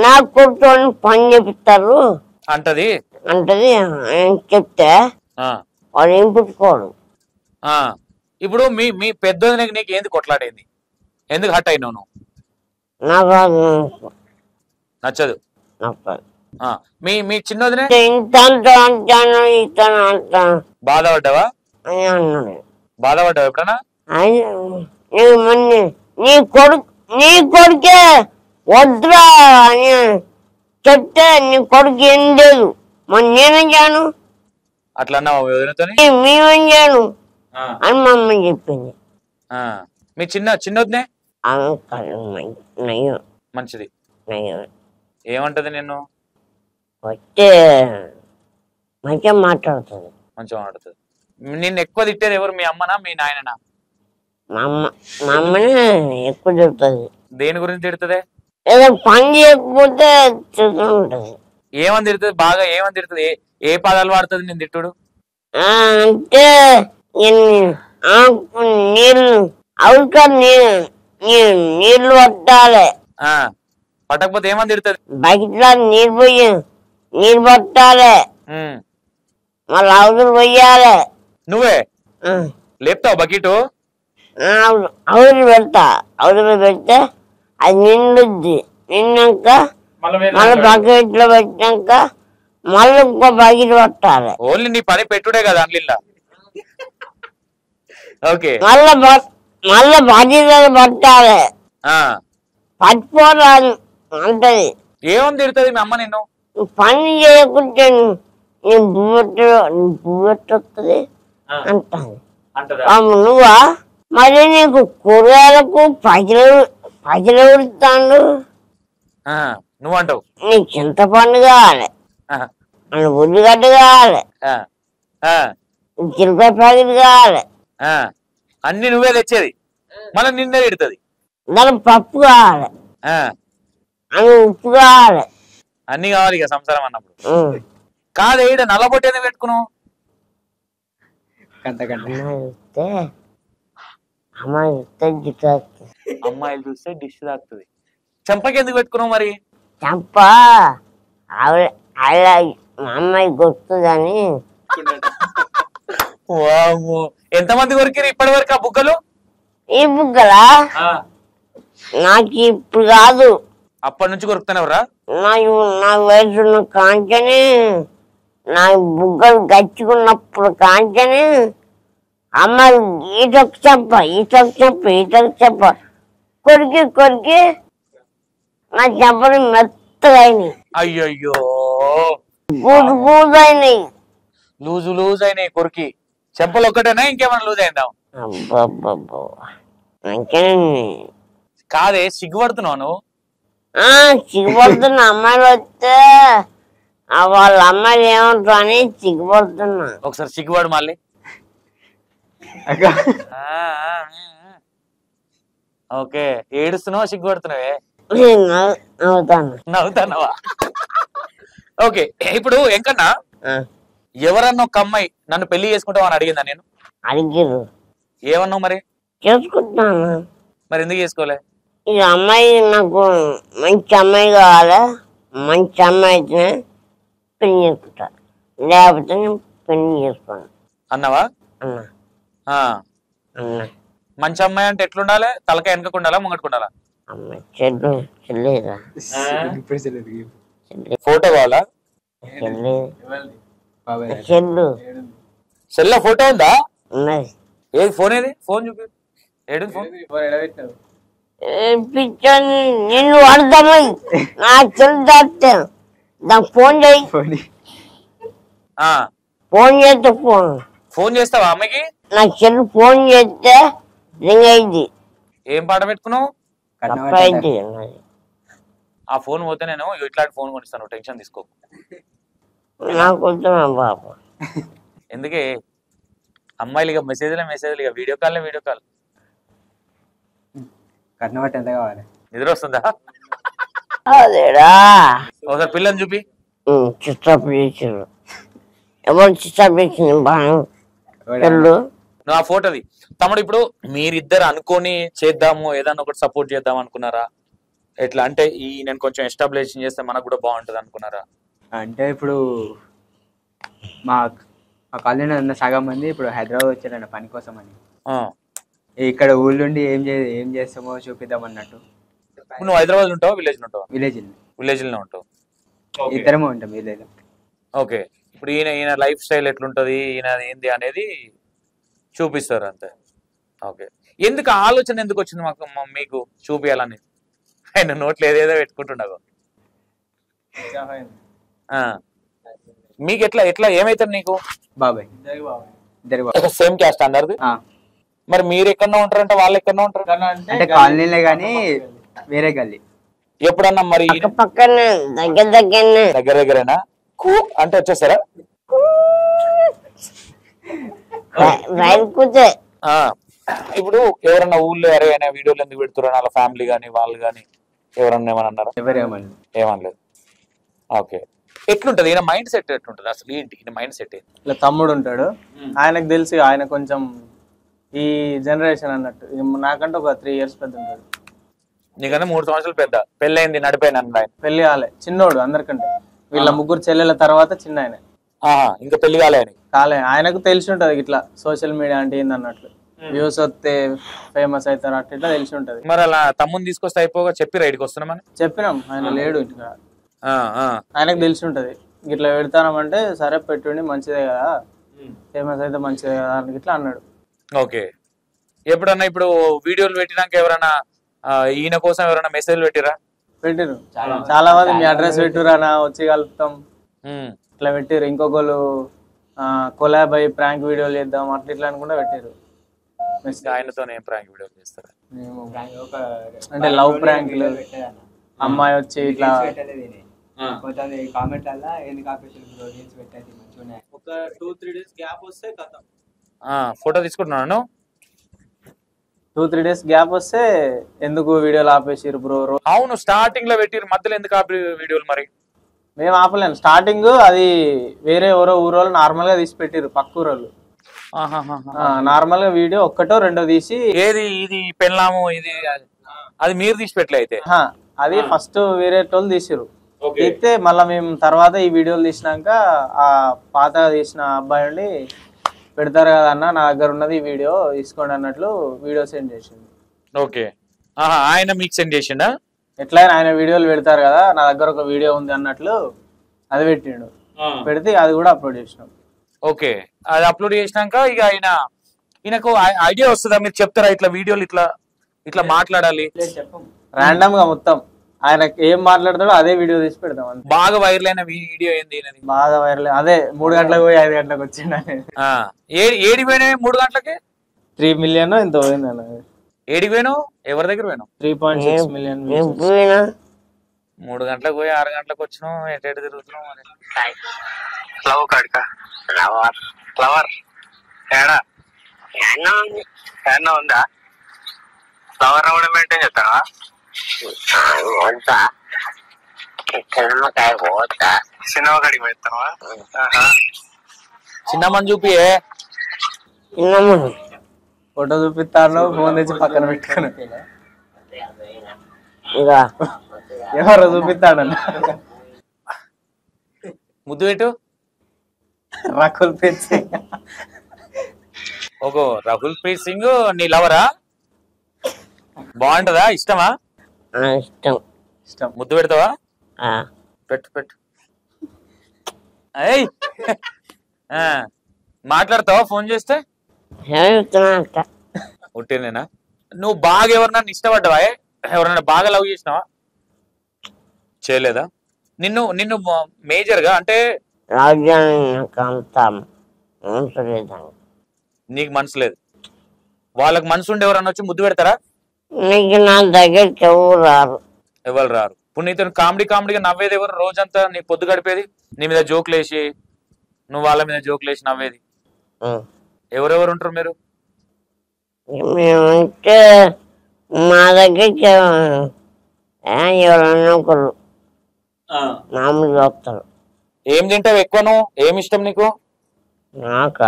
నాకు కూర్చొని పని చేపిస్తారు అంటది చెప్తే వాడు ఏం పుట్టుకోడు. ఇప్పుడు మీ పెద్ద నీకు ఏంది కొట్లాడేది? ఎందుకు హట్ అయినావు నువ్వు? నాకు నచ్చదు. మీ చిన్నదినే బాధపడ్డావా? బాధపడ్డావా ఎప్పుడన్నా? నీ కొడుకే వద్దురా అని చెప్తే నీ కొడుకు ఏం లేదు, మరి నేనేం చేయను అట్లా మేమేం చేయను అని మా అమ్మ చెప్పింది. మీ చిన్నదినే మంచిది. ఏమంటది నిన్ను? వచ్చే మంచిగా మాట్లాడుతుంది. నిన్ను ఎక్కువ తిట్టేది ఎవరు? మీ అమ్మనా మీ నాయననా? మా అమ్మనే ఎక్కువ చెప్తుంది. దేని గురించి తిడుతుంది? ఏదో పని చేయకపోతే తిడుతూ ఉంటది. ఏమని తిడుతుంది? బాగా ఏమని తిడుతుంది? ఏ పదాలు వాడుతుంది నేను తిట్టుడు? అంటే నీళ్ళు అవుక నీళ్లు పట్టాలి, పట్టకపోతే ఏమని తిడుతుంది? బకెట్లో నీళ్ళు పట్టాలి, మళ్ళీ అవుతులు పోయాలి. నువ్వే లేపుతావు బకెట్? అవుతులు పెడితే అది నిండుద్ది. నిన్నాక మళ్ళీ బకెట్ లో పెట్టినాక మళ్ళీ ఇంకో బకెట్ పట్టాలి. ఓన్లీ నీ పని పెట్టుడే కదా అందులో. మళ్ళీ బకెట్ పట్టాలి, పట్టుకోరాదు అంటది. ఏమని తిడుతుంది మీ అమ్మ నిన్ను? పని చేయకుంటే పువ్వెట్టొస్తుంది అంటాను. నువ్వా మరి నీకు కూరగాయలకు పైసలు ఉడుతాడు, నువ్వంటావు నీకు చింతపండు కావాలి, ఉల్లిగడ్డ కావాలి, చిరుకాయ ప్యాకెట్ కావాలి, అన్ని నువ్వే తెచ్చేది, మళ్ళీ నిన్నే తిడుతుంది. దానికి పప్పు కావాలి, అని ఉప్పు కావాలి, అన్ని కావాలి ఇక సంసారం అన్నప్పుడు. కాదు ఈడ నల్లబొట్టేది పెట్టుకున్నావు? అమ్మాయిలు చూస్తే డిష్ తాకుతుంది. చెంపకి ఎందుకు పెట్టుకున్నావు మరి? చెంప మా అమ్మాయి గుర్తుందని. ఎంతమంది కొరికిరు ఇప్పటి వరకు ఆ బుగ్గలు? ఈ బుగ్గలా నాకు ఇప్పుడు కాదు, అప్పటి నుంచి కొరుకుతానెవరా? నా వయసున్న కాంచని, నా బుగ్గలు గచ్చుకున్నప్పుడు కాంచని అమ్మాయి ఈటొక చెప్ప కొరికి నా చెప్పలు మెత్తగా అయినాయి. అయ్యయ్యో గూజైనాయి, లూజ్ అయినాయి కొరికి. చెంపలు ఒక్కటేనా ఇంకేమైనా లూజ్ అయిందా? కాదే సిగ్గుపడుతున్నావు నువ్వు? సిగ్గుపడుతున్నా. అమ్మాయిలు వస్తే వాళ్ళ అమ్మాయిలు ఏమంటారు అని సిగ్గుపడుతున్నా. ఒకసారి సిగ్గుపడు మళ్ళీ. ఓకే ఏడుస్తున్నావా సిగ్గుపడుతున్నావే? నవ్వుతానవా? ఓకే ఇప్పుడు ఎంకన్నా ఎవరన్నా ఒక అమ్మాయి నన్ను పెళ్లి చేసుకుంటావు అని అడిగిందా? నేను అడిగారు. ఏమన్నావు మరి? చేసుకుంటాను. మరి ఎందుకు చేసుకోలే? ఈ అమ్మాయి నాకు మంచి అమ్మాయి కావాలి, మంచి అమ్మాయి అయితే పెళ్లి చేసుకుంటా, లేకపోతే నేను పెళ్లి చేసుకోను అన్నావా? అన్నా. మంచి అమ్మాయి అంటే ఎట్లుండాలి? తలకాయ వెనకకుండాలా ముంగట్టుకుండాలా? అమ్మాయి చెల్లేదా? ఫోటో కావాలా? చెల్లు సెల్లో ఫోటో ఉందా? ఉన్నది. ఏది ఫోన్? ఏది ఫోన్ చూపి. ఏడు ఫోన్? పిచ్చని నిన్ను అర్థమై నాకు తెలిసి నాకు ఫోన్ చేయి. ఫోన్ చేస్తే ఫోన్ చేస్తావా అమ్మకి? నాకు చెల్లు ఫోన్ చేస్తే రింగ్ అయింది. ఏం పాట పెట్టుకున్నావు? అయింది. ఆ ఫోన్ పోతే నేను ఇట్లాంటి ఫోన్ కొనిస్తాను, టెన్షన్ తీసుకో. నాకు వద్దా బాబు. ఎందుకే అమ్మాయిలు ఇక మెసేజ్లు ఇక వీడియో కాల్. కట్నం బట్టి ఎంత కావాలి? నిద్ర వస్తుందా? అదేడా ఒకసారి పిల్లని చూపి. చిత్రపు చేసారు. ఎవరు చిత్రపు చేసింది బాగా నువ్వు ఆ ఫోటోది. తమ్ముడు ఇప్పుడు మీరిద్దరు అనుకొని చేద్దాము, ఏదన్నా ఒకటి సపోర్ట్ చేద్దాం అనుకున్నారా? ఎట్లా అంటే నేను కొంచెం ఎస్టాబ్లిష్ చేస్తే మనకు కూడా బాగుంటది అనుకున్నారా? అంటే ఇప్పుడు మా కాలనీలో ఉన్న సగం మంది ఇప్పుడు హైదరాబాద్ వచ్చారన్న పని కోసం అని. ఇక్కడ ఊళ్ళుండి ఏం చేస్తామో చూపిద్దాం అన్నట్టు. నువ్వు హైదరాబాద్ ఉంటావా, విలేజ్ ఉంటావా? విలేజ్ లో ఉంటావు. ఇద్దరమే ఉంటాం విలేజ్. ఓకే. ఇప్పుడు ఈయన లైఫ్ స్టైల్ ఎట్లుంటది, ఈయన ఏంది అనేది చూపిస్తారు అంతే. ఓకే. ఎందుకు ఆలోచన ఎందుకు వచ్చింది మీకు చూపియాలని? ఆయన నోట్లు ఏదేదో పెట్టుకుంటున్నావు. మీకు ఎట్లా ఏమైతారు నీకు? బాబాయ్. సేమ్ క్యాస్ట్ అందరిది. మరి మీరు ఎక్కడన్నా ఉంటారంటే వాళ్ళు ఎక్కడన్నా ఉంటారు? అంటే కాలనీలే గానీ వేరే గల్లీ. ఎప్పుడన్నా మరి పక్కనే దగ్గరేనా అంటే వచ్చేస్తారా? ఇప్పుడు ఎవరన్నా ఊళ్ళో ఎవరైనా వీడియోలు ఎందుకు పెడుతున్నారు? వాళ్ళ ఫ్యామిలీ గానీ వాళ్ళు గానీ ఎవరన్నా ఏమన్నా అన్నారా? ఏమనలేదు. ఓకే. ఎట్లుంటది ఈయన మైండ్ సెట్? ఎట్లుంటది అసలు? ఏంటి ఈయన మైండ్ సెట్? ఇట్లా తమ్ముడు ఉంటాడు, ఆయనకు తెలిసి ఆయన కొంచెం ఈ జనరేషన్ అన్నట్టు. నాకంటే ఒక 3 years పెద్ద ఉంటాడు. నీకన్నా 3 సంవత్సరాలు పెద్ద. పెళ్ళయింది నడిపోయిన పెళ్లి కాలే, చిన్నోడు అందరికంటే. వీళ్ళ 3 చెల్లెల తర్వాత చిన్న ఆయన. ఇంకా పెళ్లి కాలే. ఆయనకు తెలిసి ఉంటది ఇట్లా సోషల్ మీడియా అంటే ఏంది అన్నట్లు. వ్యూస్ వస్తే ఫేమస్ అవుతారు అట్లా తెలిసి ఉంటది. మరి అలా తమ్ముని తీసుకొస్తే అయిపోగా చెప్పి రైడ్కి వస్తున్నామని చెప్పినాం. ఆయన లేడు ఇంటికాడ. ఆయనకు తెలిసి ఉంటది ఇట్లా పెడతానంటే సరే పెట్టుండి మంచిదే కదా, ఫేమస్ అయితే మంచిదే కదా అని ఇట్లా అన్నాడు. ఓకే. ఎప్పుడన్నా ఇప్పుడు వీడియోలు పెట్టినాక ఎవరైనా ఈయన కోసం ఎవరైనా మెసేజ్లు పెట్టిరు. చాలా మంది మీ అడ్రస్ పెట్టురానా వచ్చి కలుపుతాం ఇట్లా పెట్టిరు. ఇంకొకరు కొలాబ్ అయ్యి ప్రాంక్ వీడియోలు చేద్దాం అట్లా ఇట్లా అని కూడా పెట్టారు. ఆయనతో ప్రాంక్ వీడియోలు చేస్తారు అంటే లవ్ ప్రాంక్. అమ్మాయి వచ్చి ఇట్లా ఒక 2-3 days గ్యాప్ వస్తే కథం. ఫోటో తీసుకుంటున్నాను. 2-3 days గ్యాప్ వస్తే ఎందుకు వీడియోలు ఆపేసిరు బ్రో? అవును, స్టార్టింగ్ లో పెట్టిరు, మధ్యలో ఎందుకు ఆపి వీడియోలు? మరి మేము ఆపలేము. స్టార్టింగ్ అది వేరే ఎవరో ఊరోళ్ళు నార్మల్ గా తీసి పెట్టిరు, పక్క ఊరోళ్ళు. నార్మల్ గా వీడియో ఒక్కటో రెండో తీసి. ఏది ఇది పెళ్ళాము ఇది అది మీరు తీసి పెట్టలే? అయితే అది ఫస్ట్ వేరే వాళ్ళు తీసిరు. తీస్తే మళ్ళీ మేము తర్వాత ఈ వీడియోలు తీసినాక ఆ పాత తీసిన అబ్బాయి నుండి పెడతారు కదా అన్న నా దగ్గర ఉన్నది ఈ వీడియో తీసుకోండి అన్నట్లు వీడియో సెండ్ చేసిండు. ఓకే. ఆయన మీకు సెండ్ చేసిండా? ఎట్లయినా ఆయన వీడియోలు పెడతారు కదా, నా దగ్గర ఒక వీడియో ఉంది అన్నట్లు అది పెట్టిండు. పెడితే అది కూడా అప్లోడ్ చేసినాం. ఓకే. అది అప్లోడ్ చేసినాక ఇక ఈయనకు ఐడియా వస్తుందా? మీరు చెప్తారా ఇట్లా వీడియోలు ఇట్లా మాట్లాడాలి? ర్యాండమ్ గా మొత్తం ఆయన ఏం మాట్లాడతాడో అదే వీడియో తీసి పెడతాం. బాగా వైరల్ అయిన వీడియో ఏంది? బాగా వైరల్ అదే 3 గంటలకు పోయి 5 గంటలకు వచ్చిండు. ఏడికి పోయినాయి 3 గంటలకి? 3 million ఇంత పోయింది అన్న. ఏడికి పోయినావు? ఎవరి దగ్గర పోయినావు? 3.6 million. 3 గంటలకు పోయి 6 గంటలకు వచ్చినావు. ఎటు తిరుగుతున్నావు? ఫ్లవర్ ఏడా ఏమన్నా ఉందా? ఫ్లవర్ కూడా మెయింటైన్ చేస్తావా? సినిమా కడిగి పెడతావా? చిన్నమ్మని చూపి ఫోటో చూపిస్తాను, ఫోన్ తెచ్చి పక్కన పెట్టుకుని ఎవరో చూపిస్తాడన్న. ముద్దు పెట్టు. రాకుల్ ప్రీత్ సింగ్. ఓహో, రాకుల్ ప్రీత్ సింగ్ నీ లవరా? బాగుంటదా? ఇష్టమా? ఇష్టం. ముద్దు పెడతావా? పెట్టు. మాట్లాడతావా ఫోన్ చేస్తే? ఉట్టినేనా? నువ్వు బాగా ఎవరినన్నా ఇష్టపడ్డావా? ఎవరన్నా బాగా లవ్ చేసినావా? చేయలేదా? నిన్ను నిన్ను మేజర్ గా అంటే నీకు మనసు లేదు, వాళ్ళకి మనసు ఉండి ఎవరన్నా వచ్చి ముద్దు పెడతారా? నీకు నా దగ్గరికి ఎవరు రారు. ఎవరు రారు. ఇప్పుడు నీతో కామెడీగా నవ్వేది ఎవరు? రోజంతా నీ పొద్దు గడిపేది నీ మీద జోకులు వేసి, నువ్వు వాళ్ళ మీద జోకులు వేసి నవ్వేది ఎవరెవరు ఉంటారు మీరు? మేమంటే మా దగ్గరికి ఎవరన్నా ఒకరు మామూలుగా వస్తారు. ఏం తింటావు ఎక్కువను? ఏమి ఇష్టం నీకు? నాక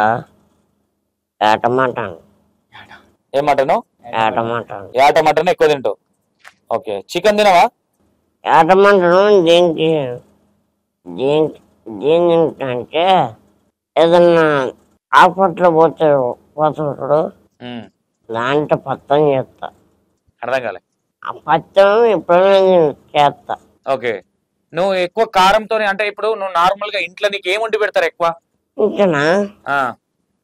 ఏట మటన్. ఏ మటను? ఏట మటన్. ఏట మటన్ ఎక్కువ తింటావు. ఓకే. చికెన్ తినవా? ఏట మటన్ దేనికి దేనికంటే ఏదన్నా హాస్పిటల్ పోతాడు దాంట్లో పత్తం చేస్తా. అర్థం కాలే. ఆ పత్తం ఎప్పుడైనా చేస్తా. ఓకే. నువ్వు ఎక్కువ కారంతో అంటే ఇప్పుడు నువ్వు నార్మల్ గా ఇంట్లో నీకు ఏం వండి పెడతారు ఎక్కువ? ఇంకనా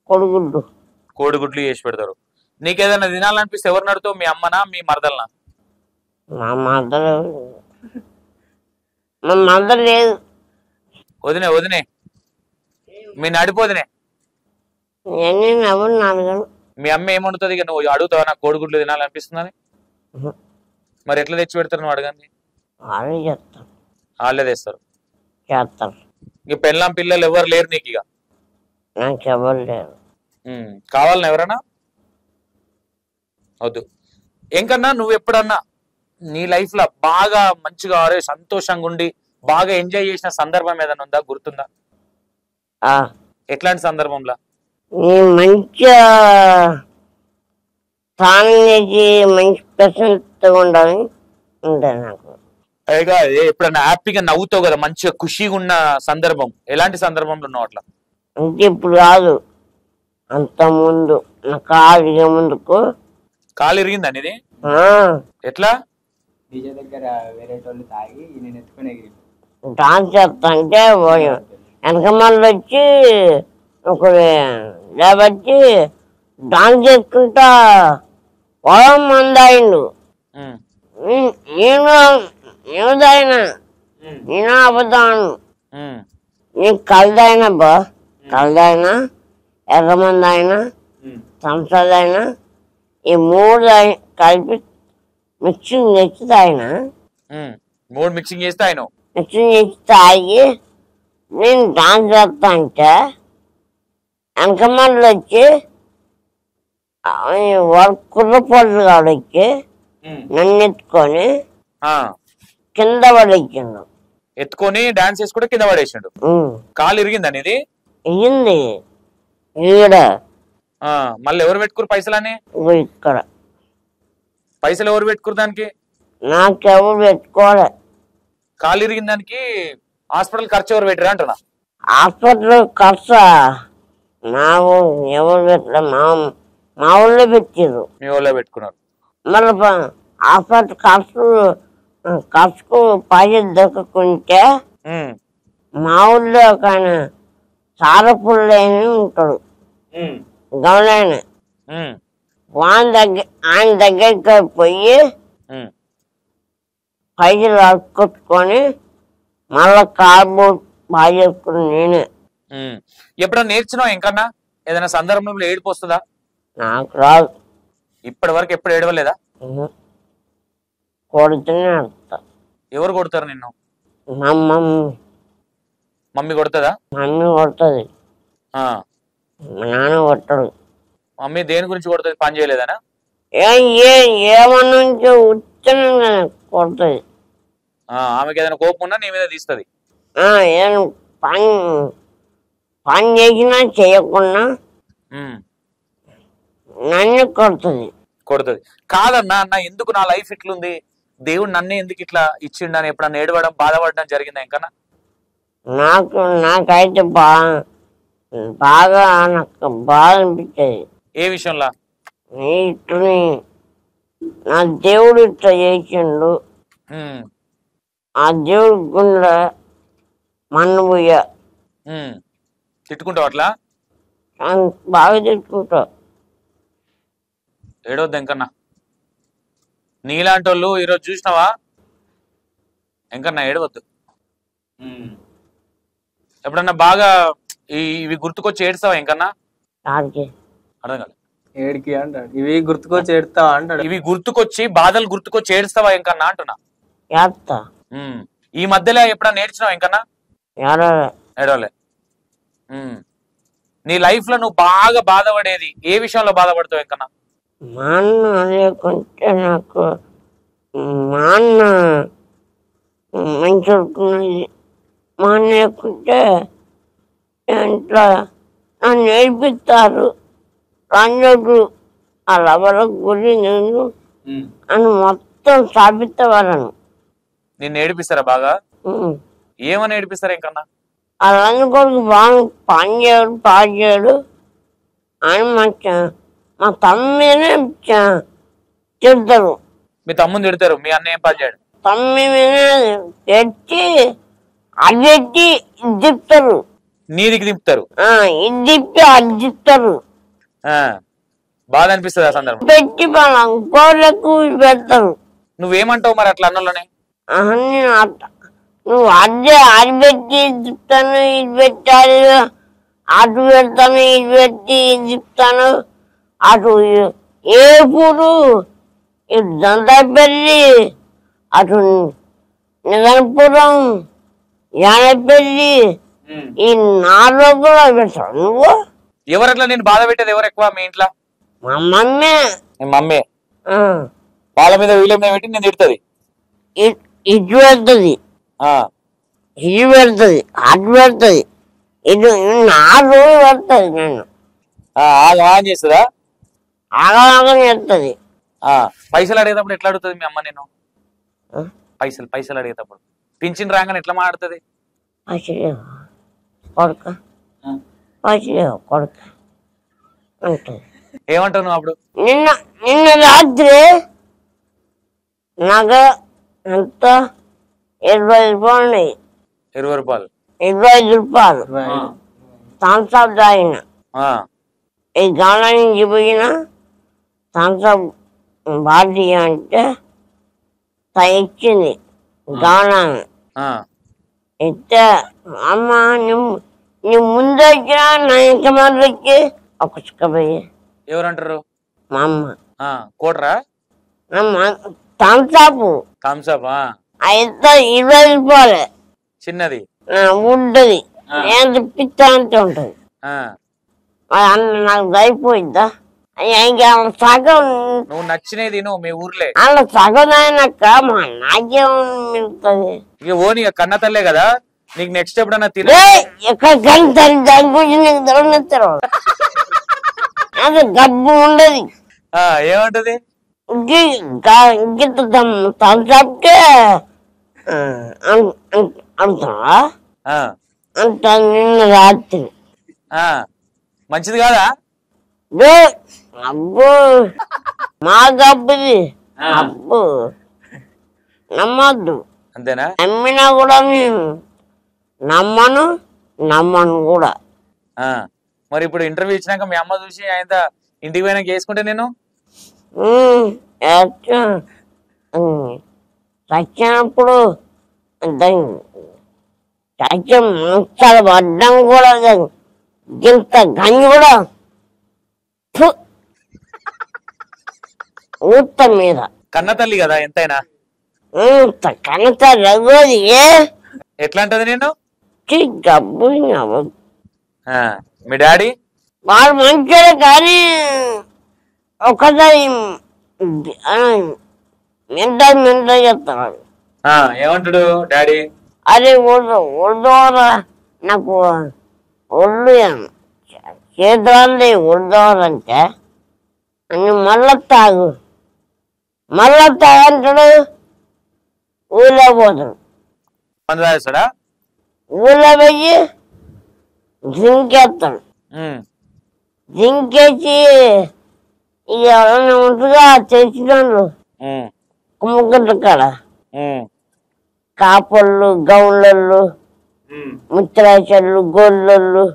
కోడిగుడ్డు. కోడిగుడ్లు చేసి పెడతారు. నీకు ఏదైనా తినాలనిపిస్తే ఎవరు నడుతావు? మీ అమ్మనా మీ మరదలనా? మా మదర్ లేదు. వదినే మీ నడిపోదినే. మీ అమ్మ ఏమంటుంది? ఇక నువ్వు అడుగుతావా నాకు కోడిగుడ్లు తినాలనిపిస్తుందని? మరి ఎట్లా తెచ్చి పెడతారు నువ్వు అడగండి? వాళ్ళే తెస్తారు. ఇక పెళ్ళాం పిల్లలు ఎవరు లేరు నీకు? ఇక నాకెవరు లేరు. కావాలన్నా ఎవరన్నా? వద్దు. ఇంకన్నా నువ్వు ఎప్పుడన్నా నీ లైఫ్ లో బాగా మంచిగా సంతోషంగా ఉండి బాగా ఎంజాయ్ చేసిన సందర్భం ఏదైనా ఉందా? గుర్తుందా? ఎట్లాంటి సందర్భంలో? మంచిగా స్నానం చేసి మంచి ప్రశాంతంగా ఉండాలి ఉంటుంది నాకు. పైగా ఎప్పుడన్నా హ్యాపీగా నవ్వుతావు కదా, మంచిగా ఖుషిగా ఉన్న సందర్భం ఎలాంటి సందర్భంలో ఉన్నావు అట్లా? అంటే ఇప్పుడు కాదు, అంత ముందు నా కాలు ముందుకు. కాలు ఇరిగిందా నీది? ఎట్లా? డాన్స్ చేస్తా అంటే వెనక మళ్ళీ వచ్చి ఒకడు లేబట్టి డాన్స్ చేసుకుంటా పొలం మంది అయిండు. నేను తాగినా, నేను అబద్ధాను. నేను కలదైనా బా కలదైనా ఎర్రమంది అయినా సంసదైనా ఈ మూడు కలిపి మిక్సింగ్ చేసి తాగినా. మూడు మిక్సింగ్ చేస్తే ఆయన మిక్సింగ్ చేసి తాగి నేను డాన్స్ చేస్తా అంటే వెనకమల్లి వచ్చి కుర్రపొడ్లు కాడొచ్చి నన్ను ఎత్తుకొని కింద పడేసిండు. ఎత్తుకొని డాన్స్ చేసుకుంటే కింద పడేసిండు. కాలు ఇరిగింది అనేది? ఇయ్యింది ఈడ. మళ్ళీ ఎవరు పెట్టుకురు పైసలని? ఇక్కడ పైసలు ఎవరు పెట్టుకురు దానికి? నాకెవరు పెట్టుకోలే. కాలు ఇరిగిన దానికి హాస్పిటల్ ఖర్చు ఎవరు పెట్టారు అంటున్నా? హాస్పిటల్ ఖర్చు ఎవరు పెట్టలే, మా ఊళ్ళో పెట్టారు. మీ ఊళ్ళో పెట్టుకున్నారు. మళ్ళీ హాస్పిటల్ ఖర్చుకు పైసలు దొరకకుంటే మా ఊళ్ళో ఒక ఆయన సారపుల్లని ఉంటాడు గమనైన, ఆయన దగ్గరికి పోయి పైసలు అడుక్కొట్టుకొని మళ్ళా కార్బోర్డ్ బాగా చేసుకుని నేనే. ఎప్పుడన్నా నేర్చినావు? ఇంకన్నా ఏదైనా సందర్భంలో ఏడుపు వస్తుందా? నాకు రాదు. ఇప్పటి వరకు ఎప్పుడు ఏడవలేదా? కొడుతూనే ఆడతా. ఎవరు కొడతారు నిన్ను? మమ్మీ కొడుతుందా? మమ్మీ కొడుతుంది, మా నాన్న కొట్టడు. మమ్మీ దేని గురించి కొడుతుంది? పని చేయలేదనా? ఏమన్నా ఉత్తనే కొడుతుంది. ఆమెకి ఏదైనా కోపం ఉన్నా నీ మీద తీస్తుంది. పని చేసినా చేయకున్నా నన్ను కొడుతుంది. కాదన్నా, అన్న ఎందుకు నా లైఫ్ ఇట్లుంది, దేవుడు నన్నే ఎందుకు ఇట్లా ఇచ్చిండు అని ఎప్పుడన్నా ఏడవడం బాధపడడం జరిగిందా? ఇంకన్నా నాకైతే బాగా నాకు బాధ అనిపించేది. ఏ విషయంలో? ఇట్లని నా దేవుడు ఇట్లా చేసిండు, ఆ దేవుడి గుండె మన్ను పోయా, తిట్టుకుంటావు అట్లా? బాగా తిట్టుకుంటావు. ఏడవద్దు వెంకన్న. నీలాంటి వాళ్ళు ఈరోజు చూసినావా వెంకన్న? ఏడవద్దు. ఎప్పుడన్నా బాగా ఇవి గుర్తుకొచ్చి ఏడుస్తావా వెంకన్న? అర్థం కాదు. ఏడికి అంటాడు. ఇవి గుర్తుకొచ్చి ఏడుస్తావా అంటాడు. ఇవి గుర్తుకొచ్చి బాధలు గుర్తుకొచ్చి ఏడుస్తావా వెంకన్న అంటున్నా. ఈ మధ్యలో ఎప్పుడన్నా నేర్చినావా వెంకన్న? ఏడవలే. నీ లైఫ్ లో నువ్వు బాగా బాధపడేది ఏ విషయంలో బాధపడతావు వెంకన్న? మా అన్న లేకుంటే నాకు మా అన్న మంచి అనుకున్నది. మా అన్న లేకుంటే ఇంట్లో నన్ను నేర్పిస్తారు. రంజుడు ఆ లవల గురి నేను అని మొత్తం స్థాపిస్తవారను. నిన్ను ఏడిపిస్తారా బాగా? ఏమని ఏడిపిస్తారా ఇంకన్నా? ఆ రంజు కొడుకు బాగా పని చేయడు పాడు చేయడు అని మా తమ్మినే తిడతారు. మీ తమ్ముని తిడతారు, మీ అన్న ఏం పని చేయడు? తమ్మి తెచ్చి అది పెట్టి ఇది తిప్పుతారు. నీదికి దింపుతారు, ఇది తిప్పి అది తిప్పుతారు. బాధ అనిపిస్తుంది ఆ సందర్భం. పెట్టి కోళ్ళకు పెడతారు. నువ్వేమంటావు మరి అట్లా అన్నలోనే? నువ్వు అదే అది పెట్టి తిప్పుతాను, ఇది పెట్టాలి, అటు పెడతాను, ఇది పెట్టి ఇది తిప్పుతాను. అటు ఏపూరు, ఇటు దంతపల్లి, అటు నిజాంపురం, యానపల్లి, ఈ 4 రోజులు పెడతావు నువ్వు. ఎవరట్లా నేను బాధ పెట్టేది ఎవరు ఎక్కువ మీ ఇంట్లో? మా మమ్మీ. మమ్మీ వాళ్ళ మీద వీళ్ళ మీద పెట్టి నేను తిడుతుంది. ఇటు పెడుతుంది, ఇది పెడుతుంది, అటు పెడుతుంది, ఇటు 4 రోజులు పెడుతుంది. నేను ఆగం చేస్తుందా? ఆగం చేస్తుంది. పైసలు అడిగేటప్పుడు ఎట్లా అడుగుతుంది మీ అమ్మ? నేను పైసలు అడిగేటప్పుడు పింఛన్ రాగానే ఎట్లా మాట్లాడుతుంది? కొడుక కొడుక అంటుంది. ఏమంటావు నువ్వు అప్పుడు? నిన్న రాత్రి నాకు ఎంత 20 రూపాయలు ఉన్నాయి. 20 రూపాయలు? 25 రూపాయలు థమ్స్అప్ తాగిన. ఈ గాలా నుంచి పోయిన థమ్స్అప్ బాటి అంటే ఇచ్చింది గానా. ఇస్తే అమ్మ నువ్వు ముందు వచ్చినా నా ఇంత మంది వచ్చి ఒక చిక్కపోయి. ఎవరంటారు? మా అమ్మ. కోటరా? థమ్స్అప్ అయితే 20 రూపాయలే. చిన్నది ఉంటది, నేను తిప్పిస్తా అంటే ఉంటది. నాకు అయిపోయిందా? ఇంకా సగం నువ్వు నచ్చినది మీ ఊర్లే అలా సగం అయినాక మా నాకేం మిగులుతుంది? ఇక ఓ నీ కన్న తల్లే కదా, నీకు నెక్స్ట్ ఎప్పుడన్నా తిన ఎక్కడ కలుగుతారు దాని గురించి నీకు దొరకనిస్తారు. అది గబ్బు ఉండదు. ఏమంటది? థమ్స్అప్కే అంటావా అంట. నిన్న రాత్రి మంచిది కాదా? అబ్బో మా గబ్బుది అబ్బు నమ్మద్దు. అంతేనా? నమ్మినా కూడా నేను నమ్మను కూడా. మరి ఇప్పుడు ఇంటర్వ్యూ ఇచ్చినాక మీ అమ్మ చూసి ఆయన ఇంటికి పోయినాక వేసుకుంటే నేను చచ్చినప్పుడు చాలా పడ్డం కూడా ఇంత గంజి కూడా ఊత మీద. కన్న తల్లి కదా ఎంతైనా. కనత రఘోది ఎట్లా అంటది? నేను డబ్బు మీ డాడీ వాడు మంచిగా కానీ ఒకసారి మెంట చెప్తాడు. ఏమంటాడు డాడీ? అరే ఉర్దోరా నాకు ఒళ్ళు చేతులండి ఉర్దోరంటే అని మళ్ళా తాగంటాడు. ఊళ్ళో పోతాడు, తాగేస్తాడా? ఊళ్ళో పోయి జింకేస్తాడు. జింకేసి ఇక ఎవరైనా ఉంటుందా తెచ్చినాడు కుమ్మగడ్డ కాడ కాపళ్ళు, గౌళ్ళు, ముత్తరాచళ్ళు, గోళ్ళు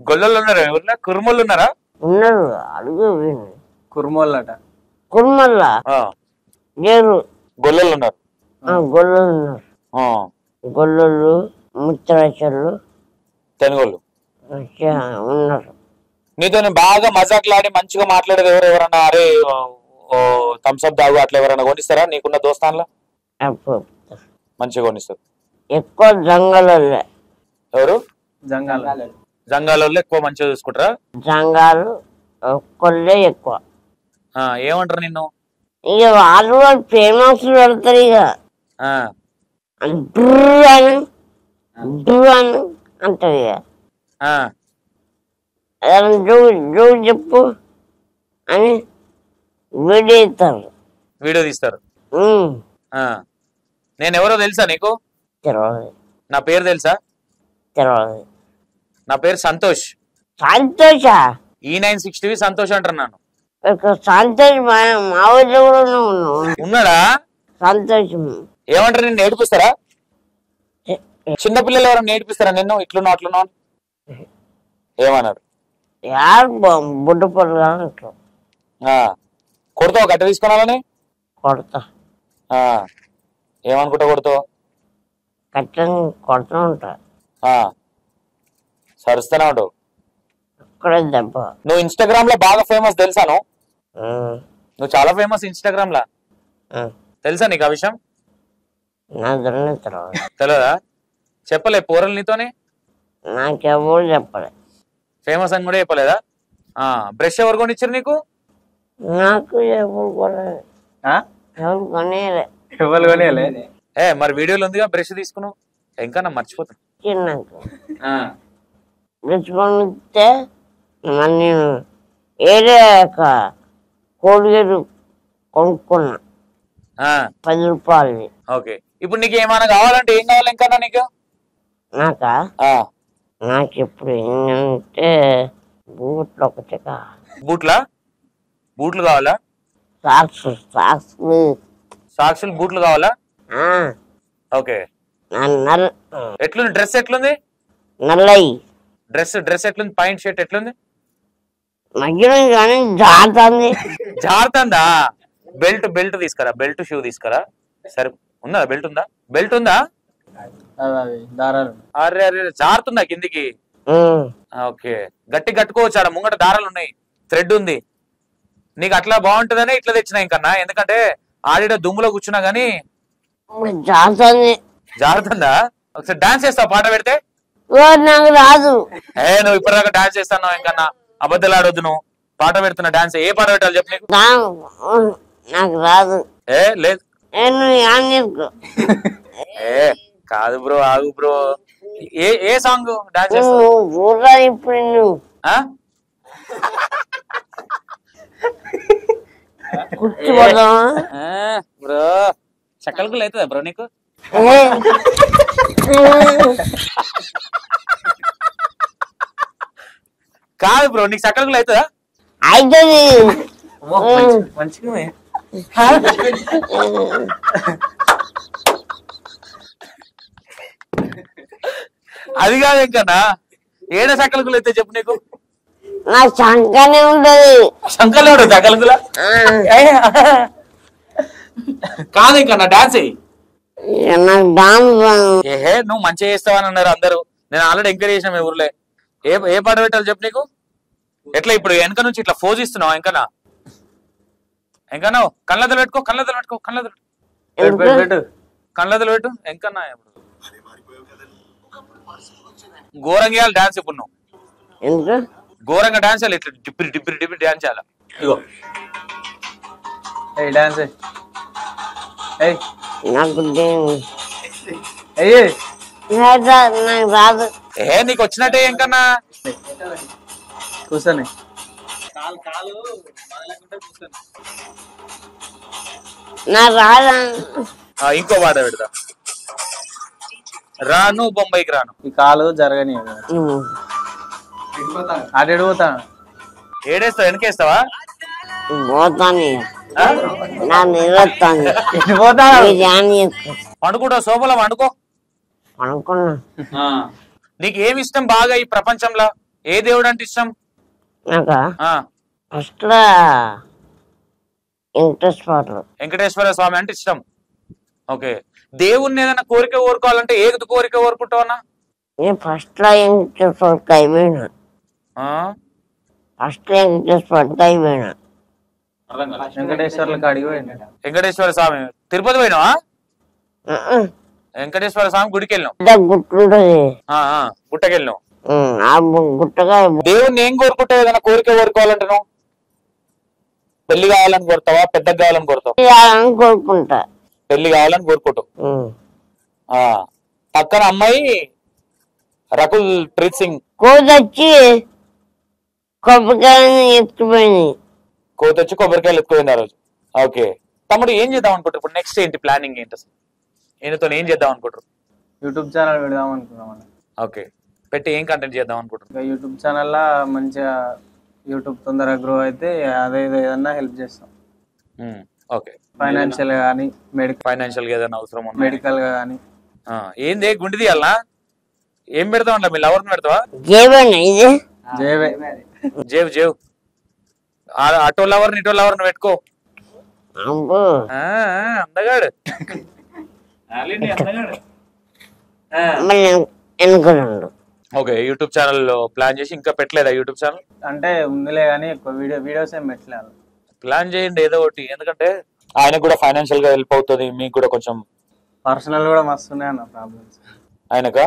గొల్లలు ఉన్నారా ఎవరు? కుర్మలు ఉన్నారా? ఉన్నారు, అడుగు కుర్మోళ్ళట. కుర్మల్లా లేరు, గొల్లలు ఉన్నారు. గొల్లలు ఉన్నారు. గొల్లలు ముత్తరాచర్లు తెనుగోళ్ళు ఉన్నారు. నీతో బాగా మజాక్లాడి మంచిగా మాట్లాడేది ఎవరన్నా? అరే థమ్స్అప్ దాగు అట్లా ఎవరైనా కొనిస్తారా నీకున్న దోస్తాన్లో? మంచిగా కొనిస్తారు. ఎక్కువ జంగలోళ్ళే. ఎవరు? జంగాలలో ఎక్కువ మంచిగా చూసుకుంటారా? జంగాలు ఒక్కళ్ళే ఎక్కువ. ఏమంటారు నిన్ను? ఇక వాళ్ళు ఫేమస్ పెడతారు. ఇక అంటారు. ఇక చెప్పు అని వీడియో ఇస్తారు, వీడియో తీస్తారు. నేను ఎవరో తెలుసా నీకు? తెలియదు. నా పేరు తెలుసా? తెలియదు. నా పేరు సంతోష్. సంతోష? E960 సంతోష్ అంటారు నన్ను. సంతోష్ మా ఊళ్ళో కూడా ఉన్నాడా? సంతోషం. ఏమంటారు? నిన్ను నేర్పిస్తారా? చిన్నపిల్లలు ఎవరైనా నేర్పిస్తారా నిన్ను ఇట్లున్నా అట్లున్నా? ఏమన్నారు? బుడ్డ పొరగా కొడతావు? గట్ట తీసుకున్నాలని కొడతా. ఏమనుకుంటా కొడతావు? కట్టని కొడతా ఉంటా. సరుస్తూనే ఉంటావు. అక్కడే దెబ్బ. నువ్వు ఇన్స్టాగ్రామ్ లో బాగా ఫేమస్ తెలుసాను? నువ్వు చాలా ఫేమస్ ఇన్స్టాగ్రామ్ లా, తెలుసా నీకు ఆ విషయం? తెలియదా? చెప్పలే పోరలు నీతోనే? నాకెవరు చెప్పలే. ఫేమస్ అని కూడా చెప్పలేదా? బ్రష్ ఎవరు కొనిచ్చారు నీకు? నాకు ఎవరు కొనేలే. ఎవరు కొనేలే? మరి వీడియోలో ఉందిగా బ్రష్ తీసుకున్నావు. ఇంకా నా మర్చిపోతాను. చిన్నకు బ్రష్ కొనిస్తే నేను ఏడే కోడిగేరు కొనుక్కున్నా, 10 రూపాయలు. ఓకే, ఇప్పుడు నీకు ఏమైనా కావాలంటే ఏం కావాలి ఇంకా నీకు? నాకా? నాకు ఇప్పుడు ఏంటంటే బూట్లు ఒకటి కావాలి. బూట్లు కావాలా? సాక్సులు బూట్లు కావాలా? ఓకే. ఎట్లుంది డ్రెస్? ఎట్లుంది నల్లయి డ్రెస్ ఎట్లుంది? పాయింట్ షర్ట్ ఎట్లుంది? జారుతుందా? బెల్ట్ తీసుకురా, బెల్ట్ షూ తీసుకురా. సరే, ఉందా బెల్ట్? బెల్ట్ ఉందా? అరే అరే, జారుతుందా కిందికి? ఓకే, గట్టి కట్టుకోవచ్చు. ఆడ ముంగట దారాలు ఉన్నాయి, థ్రెడ్ ఉంది. నీకు అట్లా బాగుంటుందనే ఇట్లా తెచ్చినా ఇంకన్నా. ఎందుకంటే ఆడిడ దుమ్ములో కూర్చున్నా గానీ జారుతుందా? ఒకసారి డాన్స్ చేస్తావు పాట పెడితే? నాకు రాదు. నువ్వు ఇప్పటిదాకా డాన్స్ చేస్తాను ఇంకన్నా. అబద్ధాలు ఆడొద్దు. నువ్వు పాట పెడుతున్నా, డాన్స్. ఏ పాట పెట్టాలి చెప్పు నీకు? నాకు రాదు. లేదు కాదు బ్రో, ఆగు బ్రో. ఏ సాంగ్ డాన్స్ చేస్తావు? ఇప్పుడు బ్రో చక్కలకు అవుతుందా బ్రో నీకు? కాదు బ్రో, నీకు చక్కలకు అవుతుందా? మంచిగా అది కాదు ఇంకన్నా. ఏడ సకలకులు అయితే చెప్పు నీకు? నా శంకనే ఉంటది. శంకలే ఉండదు సకలకులా? కాదు ఇంకన్నా డాన్స్ నువ్వు మంచిగా చేస్తావని అన్నారు అందరూ. నేను ఆల్రెడీ ఎంకరేజ్ చేసిన మీ ఊర్లే. ఏ పాట పెట్టాలి చెప్పు నీకు? ఎట్లా ఇప్పుడు వెనక నుంచి ఇట్లా ఫోజ్ ఇస్తున్నావు ఇంకనా? కళ్ళదలు పెట్టుకో, కళ్ళదలు పెట్టుకో, కళ్ళదలు పెట్టు ఎంకన్నా. ఘోరంగా వేయాలి డాన్స్. ఇప్పుడు నువ్వు ఘోరంగా డాన్స్ చేయాలి, ఇట్లా డిప్పిరి డిప్పిరి డిప్పిరి డాన్స్ చేయాలి. ఇగో డాన్స్ రాదు. నీకు వచ్చినట్టే ఎంకన్నా. కూర్చొని ఇంకో పాట పెడతా. రాను బొంబాయికి రాను. ఈ కాలు జరగని అటు పోతాను. ఏడేస్తావు? వెనకేస్తావా? పండుకుంటావు సోఫాలో? వండుకో. నీకు ఏమి ఇష్టం బాగా ఈ ప్రపంచంలో? ఏ దేవుడు అంటే ఇష్టం? నాకా ఆ, ఫస్ట్ వెంకటేశ్వర స్వామి అంటే ఇష్టం. ఓకే, దేవుణ్ణి ఏదైనా కోరిక కోరుకోవాలంటే ఏ కోరిక కోరుకుంటావు అన్న? నేను ఫస్ట్ వెంకటేశ్వరకి అయిపోయినా. ఫస్ట్ వెంకటేశ్వరకి అయిపోయినా. వెంకటేశ్వర్లకు అడిగి వెంకటేశ్వర స్వామి తిరుపతి పోయినావా? వెంకటేశ్వర స్వామి గుడికి వెళ్ళినావు. గుట్టుంటది, గుట్టకి వెళ్ళినావు. ఆ గుట్టగా దేవుణ్ణి ఏం కోరుకుంటావు? ఏదైనా కోరిక కోరుకోవాలంటే నువ్వు పెళ్లి కావాలని కోరుతావా, పెద్దగా కావాలని కోరుతావు? కోరుకుంటా. పెళ్లి కావాలని కోరుకుంటావు. పక్కన అమ్మాయి రకుల్ ప్రీత్ సింగ్ కోదొచ్చి కొబ్బరికాయని ఎత్తుకుపోయింది. కోతొచ్చి కొబ్బరికాయలు ఎత్తుకుపోయింది ఆ రోజు. ఓకే, తమ్ముడు ఏం చేద్దాం అనుకుంటారు ఇప్పుడు? నెక్స్ట్ ఏంటి ప్లానింగ్ ఏంటి అసలు? ఈయనతో ఏం చేద్దాం అనుకుంటారు? యూట్యూబ్ ఛానల్ పెడదాం అనుకున్నాం. ఓకే, పెట్టి ఏం కంటెంట్ చేద్దాం అనుకుంటారు? యూట్యూబ్ ఛానల్ మంచిగా యూట్యూబ్ తొందరగా గ్రో అయితే అదే ఏదన్నా హెల్ప్ చేస్తాం. ఓకే, ఫైనాన్షియల్ గా కానీ ఫైనాన్షియల్ గా ఏదైనా అవసరం ఉందా? మెడికల్ గా కానీ. ఏంది గుండి తీయాలనా? ఏం పెడతావు అంట? మీ లవర్ని పెడతావా? జేవే జేవ్ జేవ్ అటో లవర్ని ఇటో లవర్ని పెట్టుకో. అందగాడు ఓకే, యూట్యూబ్ ఛానల్ ప్లాన్ చేసి ఇంకా పెట్టలేదా? యూట్యూబ్ ఛానల్ అంటే ఉందిలే కానీ ఎక్కువ వీడియోస్ ఏం పెట్టలేదు. ప్లాన్ చేయండి ఏదో ఒకటి, ఎందుకంటే ఆయనకు కూడా ఫైనాన్షియల్ గా హెల్ప్ అవుతుంది, మీకు కూడా కొంచెం పర్సనల్ కూడా మస్తున్నాయి అన్న ప్రాబ్లమ్స్ ఆయనకా.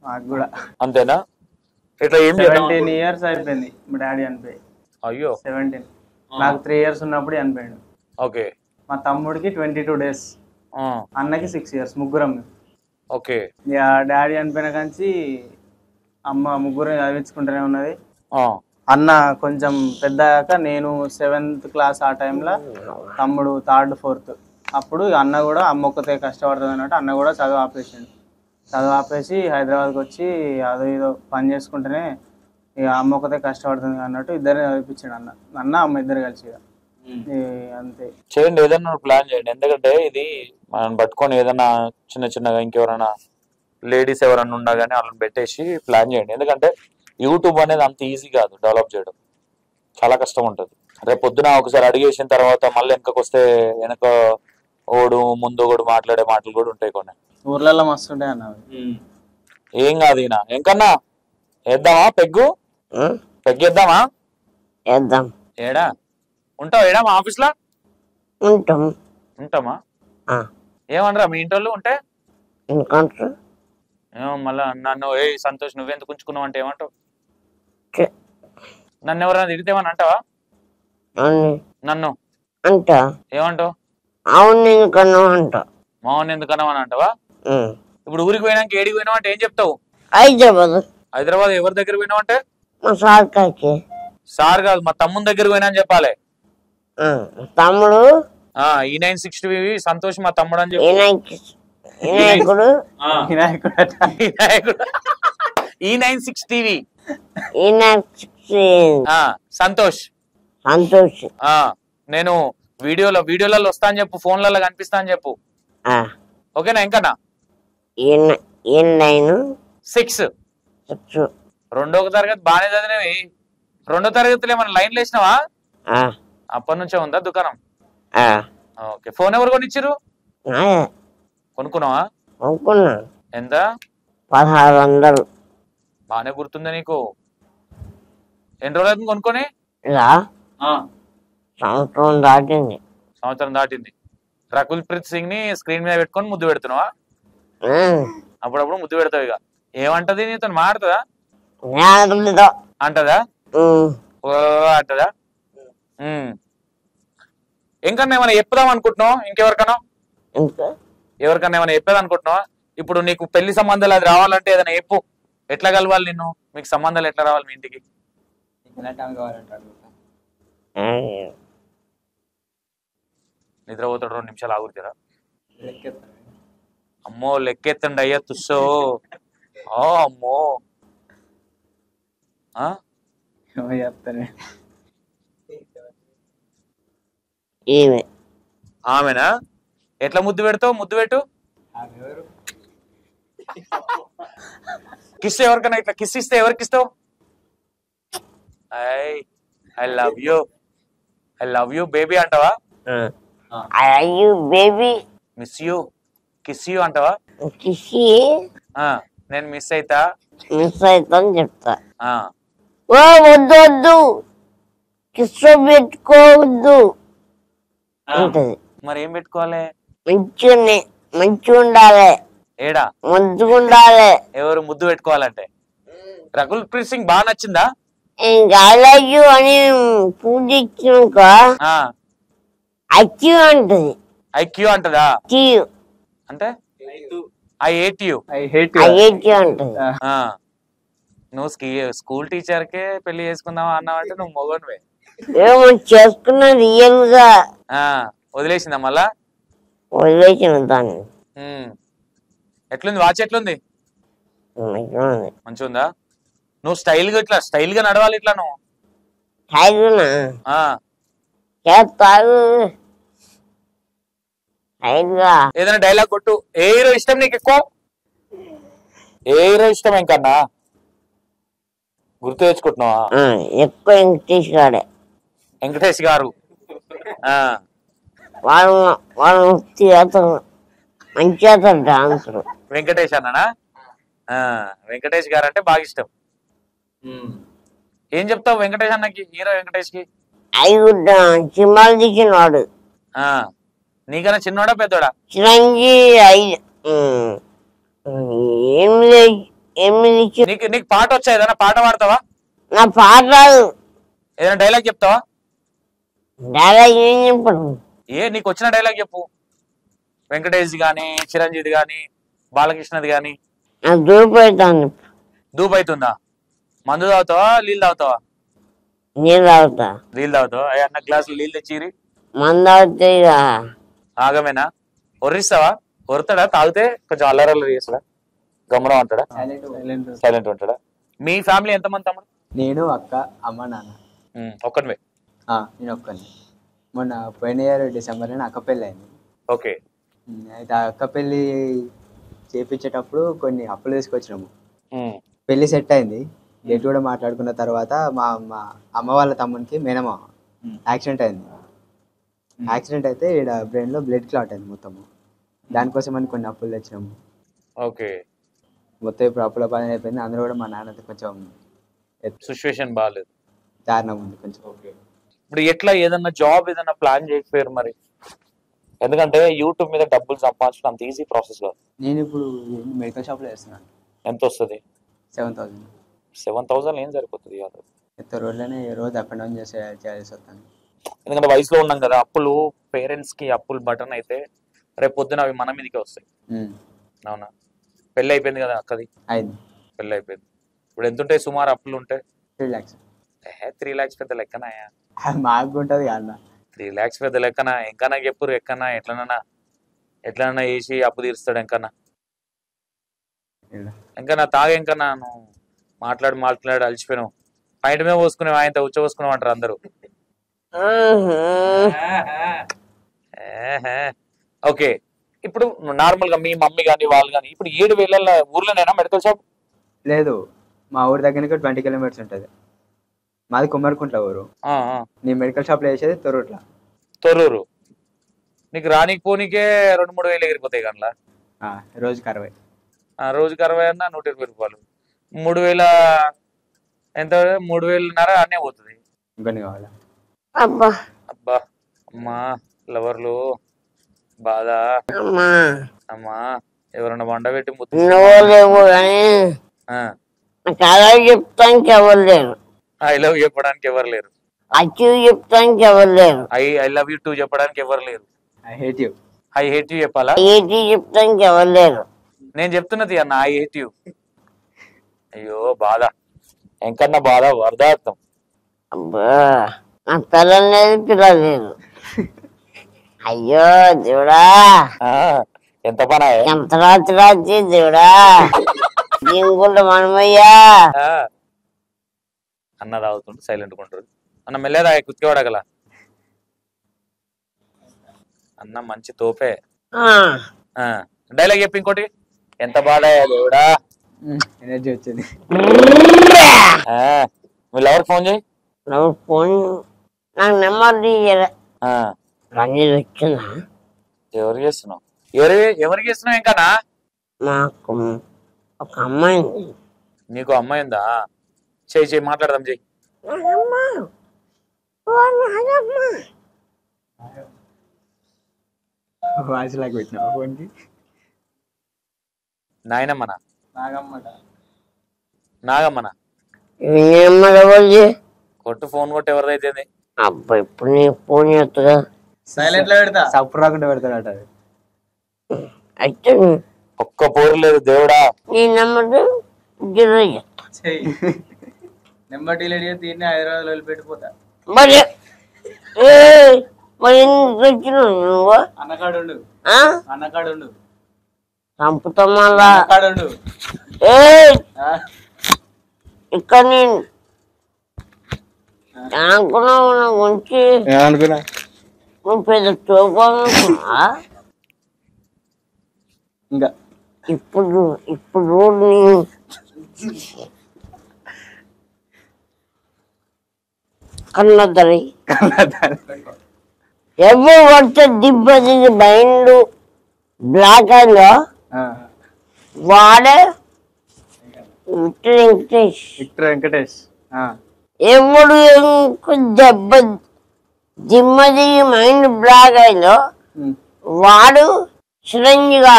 నాకు కూడా అంతేనా? ఇట్లా ఏం 17 years అయిపోయింది మా డాడీ చనిపోయి. అయ్యో 17, నాకు 3 years ఉన్నప్పుడు చనిపోయాడు. ఓకే, మా తమ్ముడికి 22 days, అన్నకి 6 years, ముగ్గురం. ఓకే, డాడీ చనిపోయిన కాంచి అమ్మ ముగ్గురు చదివించుకుంటూనే ఉన్నది. అన్న కొంచెం పెద్దయ్యాక నేను 7th class ఆ టైంలో, తమ్ముడు 3rd 4th. అప్పుడు అన్న కూడా అమ్మ ఒక్కతే కష్టపడుతుంది అన్నట్టు అన్న కూడా చదువు ఆపేసిండు. చదువు ఆపేసి హైదరాబాద్కి వచ్చి అదో ఏదో పని చేసుకుంటేనే ఇక అమ్మ ఒకతే కష్టపడుతుంది అన్నట్టు ఇద్దరిని చదివించాడు అన్న అమ్మ ఇద్దరు కలిసి. అంతే చేయండి, ఏదన్నా ప్లాన్ చేయండి. ఎందుకంటే ఇది మనం పట్టుకొని ఏదన్నా చిన్న చిన్నగా ఇంకెవరైనా లేడీస్ ఎవరన్నా ఉన్నా కానీ వాళ్ళని పెట్టేసి ప్లాన్ చేయండి. ఎందుకంటే యూట్యూబ్ అనేది అంత ఈజీ కాదు డెవలప్ చేయడం, చాలా కష్టం ఉంటుంది. రేపు పొద్దున ఒకసారి అడిగేసిన తర్వాత మళ్ళీ వెనకకు వస్తే వెనక ఓడు ముందు ఒకడు మాట్లాడే మాటలు కూడా ఉంటాయి కొన్ని. ఊర్లలో మస్తు ఉంటాయి అన్న. ఏం కాదు, ఈయన ఎంకన్నా వేద్దామా పెగ్గు? పెగ్గేద్దామా? ఏడా ఉంటావు? ఏడా మా ఆఫీస్ లో ఉంటామా? ఏమనరా మీ ఇంట్లో ఉంటే? ఏమో మళ్ళా నన్ను ఏ సంతోష్ నువ్వెందుకు ఉంచుకున్నావు అంటే ఏమంటావు? నన్ను ఎవరైనా తిడితేమని అంటావా? నన్ను ఏమంటావు? మామూలు ఎందుకన్నావు అని అంటావా? ఇప్పుడు ఊరికి పోయినాక ఏడికి పోయినావు అంటే ఏం చెప్తావు? హైదరాబాద్ ఎవరి దగ్గర పోయినావు అంటే? సార్ కాదు, మా తమ్ముని దగ్గర పోయినా అని చెప్పాలి. తమ్ముడు E960 సంతోష్ మా తమ్ముడు అని చెప్పి. E960 సంతోష్. నేను వీడియోలలో వస్తా అని చెప్పు, ఫోన్లలో కనిపిస్తా అని చెప్పు. ఓకేనా? ఇంకనా 6 రెండో తరగతి బాగానే చదివినవి. 2వ తరగతిలో ఏమన్నా లైన్లు వేసినావా? అప్పటి నుంచే ఉందా దుకాణం? ఓకే, ఫోన్ ఎవరు కొనిచ్చారు? కొనుక్కున్నావా? ఎంత? 1600. బాగానే గుర్తుందా నీకు? ఎన్ని రోజులు అవుతుంది కొనుక్కొని? సంవత్సరం దాటింది. రకుల్ ప్రీత్ సింగ్ ని స్క్రీన్ మీద పెట్టుకొని ముద్దు పెడుతున్నావా? అప్పుడప్పుడు ముద్దు పెడతావు. ఇక ఏమంటది నీతో? మాడుతుందా? అంటదా? అంటదా? ఇంకన్నా ఏమైనా చెప్పుదాం అనుకుంటున్నావు? ఇంకెవరికన్నా ఏమైనా చెప్పేది అనుకుంటున్నావా? ఇప్పుడు నీకు పెళ్లి సంబంధాలు అది రావాలంటే ఏదైనా చెప్పు. ఎట్లా కలవాలి నిన్ను? మీకు సంబంధాలు ఎట్లా రావాలి మీ ఇంటికి? నిద్రపోతాడు 2 నిమిషాలు ఆగుతారా? అమ్మో లెక్కెత్తండి అయ్యా తుస్సో. అమ్మో ఆమెనా? ఎట్లా ముద్దు పెడతావు? ముద్దు పెట్టు. కిస్ ఎవరికైనా ఇట్లా కిస్ ఇస్తే ఎవరికి ఇస్తావు? ఐ లవ్ యూ బేబీ అంటావా? అయ్యో baby miss you kiss you అంటావా? కిసి నేను మిస్ అయితా మిస్ అవుతాను చెప్తా. ఆ ఓ వద్దు వద్దు కిస్ పెట్టుకోవద్దు ఉంటది. మరి ఏం పెట్టుకోవాలి? మంచిగా ఉండాలి, ఏడా మంచిగా ఉండాలి. ఎవరు ముద్దు పెట్టుకోవాలంటే రకుల్ ప్రీత్ సింగ్ బాగా నచ్చిందా? గాలయ్యు అని పూజ ఇచ్చినాక అక్యూ అంటది. ఐక్యూ అంటదా? క్యూ అంటే ఐ హేట్ యూ అయ్యూ అంటది. నువ్వు స్కూల్ టీచర్ కే పెళ్లి చేసుకుందావా అన్నావంటే నువ్వు మొగనువే. ఏమో చేసుకున్నా రియల్ గా వదిలేసిందా మళ్ళా? వదిలేసిన దాన్ని. ఎట్లుంది వాచ్? ఎట్లుంది? మంచిగా ఉందా? నువ్వు స్టైల్ గా ఇట్లా స్టైల్ గా నడవాలి ఇట్లా నువ్వు. చేస్తాడు ఏదైనా డైలాగ్ కొట్టు. ఏ హీరో ఇష్టం నీకు ఎక్కువ? ఏ హీరో ఇష్టం ఇంకన్నా గుర్తు తెచ్చుకుంటున్నావా? ఎక్కువ వెంకటేష్ గారే. వెంకటేష్ గారు వాళ్ళు మంచిగా డాన్స్. వెంకటేష్ అన్నానా? వెంకటేష్ గారు అంటే బాగా ఇష్టం. ఏం చెప్తావు వెంకటేష్ అన్నకి, హీరో వెంకటేష్ కి? సినిమాలు తీసినవాడు. నీకన్నా చిన్నోడా పెద్దోడా? చిరంజీవి. నీకు పాట వచ్చా? ఏదైనా పాట పాడతావా? నా పాట రాదు. ఏదైనా డైలాగ్ చెప్తావా? డైలాగ్ ఏం చెప్పడు. నీకు వచ్చిన డైలాగ్ చెప్పు. వెంకటేష్ గాని, చిరంజీవి గాని, బాలకృష్ణది గాని. దూపు అవుతుందా? మందు తాగుతావా నీళ్ళు తాగుతావా? నీళ్ళు తాగుతా. నీళ్ళు తాగుతావా? అన్న గ్లాసులు నీళ్ళు తెచ్చిరి. మందు తాగితే ఆగమేనా? ఒర్రిస్తావా? ఒరుతాడా? తాగితే కొంచెం అల్లరల్లరి చేస్తాడా? గమనం అంటాడా? సైలెంట్ ఉంటాడా? మీ ఫ్యామిలీ ఎంతమంది తమ్ముడు? నేను, అక్క, అమ్మ, నాన్న. ఒక్కనివే? నేను ఒక్కని. మొన్న పోయిన ఇయర్ డిసెంబర్లో అక్క పెళ్ళి అయింది. ఓకే. అయితే ఆ అక్క పెళ్ళి చేపించేటప్పుడు కొన్ని అప్పులు తీసుకొచ్చినాము. పెళ్లి సెట్ అయింది, డేట్ కూడా మాట్లాడుకున్న తర్వాత మా అమ్మ వాళ్ళ తమ్మునికి మేనమా యాక్సిడెంట్ అయింది. యాక్సిడెంట్ అయితే ఇక్కడ బ్రెయిన్లో బ్లడ్ క్లాట్ అయింది మొత్తము. దానికోసం అని కొన్ని అప్పులు తెచ్చినాము. ఓకే. మొత్తం ఇప్పుడు అప్పుల పని అయిపోయింది. అందరూ కూడా మా నాన్నతో కొంచెం సిచ్యువేషన్ బాగాలేదు, దారుణం ఉంది కొంచెం. ఓకే. ఇప్పుడు ఎట్లా ఏదన్నా జాబ్ ఏదన్నా ప్లాన్ చేయకపోయారు మరి? ఎందుకంటే యూట్యూబ్ మీద డబ్బులు సంపాదించడం అంత ఈజీ ప్రాసెస్ కాదు. నేను ఇప్పుడు మెడికల్ షాప్లో చేస్తున్నాను. ఎంత వస్తుంది? 7,000. 7,000 ఏం సరిపోతుంది కాదు. రోడ్లోనే రోజు అప్ అండ్ డౌన్ చేయాల్సి వస్తాను. ఎందుకంటే వయసులో ఉన్నాం కదా, అప్పులు పేరెంట్స్ కి అప్పులు బటన్ అయితే రేపు పొద్దున అవి మన మీదకే వస్తాయి. అవునా? పెళ్ళి అయిపోయింది కదా అక్కది? అయింది. పెళ్ళి అయిపోయింది. ఇప్పుడు ఎంత ఉంటాయి సుమారు అప్పులు ఉంటే? 3 lakhs. 3 lakhs పెద్ద లెక్కనా? మాకు ఉంటుంది కదా 3 lakhs పెద్ద లెక్కనా? ఎంకన్నా చెప్పురు ఎక్కన్నా ఎట్లన్నా వేసి అప్పు తీరుస్తాడు ఎంకన్నా. తాగే ఎంకన్నా నువ్వు మాట్లాడి అలిచిపోయినావు. పైట మీద పోసుకునేవు, ఆయనతో ఉచ్చ పోసుకున్నావు అంటారు అందరూ. ఓకే. ఇప్పుడు నార్మల్ గా మీ మమ్మీ గానీ వాళ్ళు కానీ ఇప్పుడు 7,000 ఊర్లోనేనా మెడికల్ షాప్? లేదు, మా ఊరి దగ్గర 20 kilometers ఉంటుంది. మాది కుమ్మరికుంట్ల ఊరు. నీ మెడికల్ షాప్ లో వేసేది తొర్రూరు. నీకు రానికి పోనీకే 2-3 వేలు ఎగిరిపోతాయి కన్నా. రోజుకి 60. రోజుకి 60 అన్నా 120 రూపాయలు. 3,000 ఎంత? 3,500 అన్నే పోతుంది. ఇంకొన్ని కావాలా? అబ్బా అమ్మా లవర్లు బాధ. అమ్మా ఎవరన్నా వండ పెట్టి చెప్తానికి ఎవరు లేరు. ఐ లవ్ చెప్పడానికి ఎవరు లేరు. చెప్తానికి ఎవరు లేరు. ఐ లవ్ యూ టూ చెప్పడానికి ఎవరు లేరు. ఐ హేట్ యూ చెప్పాలా? చెప్తానికి ఎవరు లేరు. నేను చెప్తున్నది అన్న, ఐ హేట్ యూ. అయ్యో బాధ, ఎంకన్నా బాధ అర్థార్థం. అబ్బా నా పిల్లలు లేదు, పిల్లలు లేదు. అయ్యో దేవుడా, ఎంత పని, ఎంత రాత్రి దేవుడా. దీనికుంటే మనమయ్యా. అన్న తాగుతుంటే సైలెంట్ కొంటారు. అన్న మెల్లేదా కుతికేవాడగల అన్న మంచి తోపే. డైలాగ్ చెప్పి ఇంకోటి. ఎంత బాధ దేవుడా. ఎనర్జీ వచ్చింది. మీరు ఎవరికి ఫోన్ చేయి. నాకు ఫోన్ నాకు నెంబర్ తీయలే. రంజిత్ వచ్చిందా? ఎవరు చేస్తున్నావు? ఎవరికి చేస్తున్నావు? ఇంకా నాకు ఒక అమ్మాయి. నీకు అమ్మాయి ఉందా? చెయ్యి మాట్లాడదాం. చెయ్యి. నాయనమ్మనా? నాగమ్మనా? కొట్టు, ఫోన్ కొట్టు. ఎవరిదైతే అబ్బా ఇప్పుడు నీ ఫోన్ చేస్తుందా? సైలెంట్ లో పెడతా, సప్పుడు రాకుండా పెడతాడట. అయితే ఒక్క పోరు లేదు దేవుడా. నీ నెంబర్ జీరో చేస్తా. నెంబర్ డిలీట్ చేసి దీన్ని హైదరాబాద్ లో పెట్టిపోతా. మరి మరి ఎందుకు వచ్చినావు నువ్వు? అన్నకాడుండు, అన్నకాడుండు, చంపుతా మళ్ళా. అన్నకాడుండు. ఇక్కడ నేను అనుకున్నావు నా గురించి. అనుకున్నా నువ్వు పెద్ద చూపాలనుకున్నా. ఇంకా ఇప్పుడు కన్నద్దరి ఎవరు పడితే దిబ్బది మైండ్ బ్లాక్ అయిందో వాడే వెంకటేష్. వెంకటేష్ ఎవడు దెబ్బ దిమ్మది మైండ్ బ్లాక్ అయిందో వాడు చిరంజీగా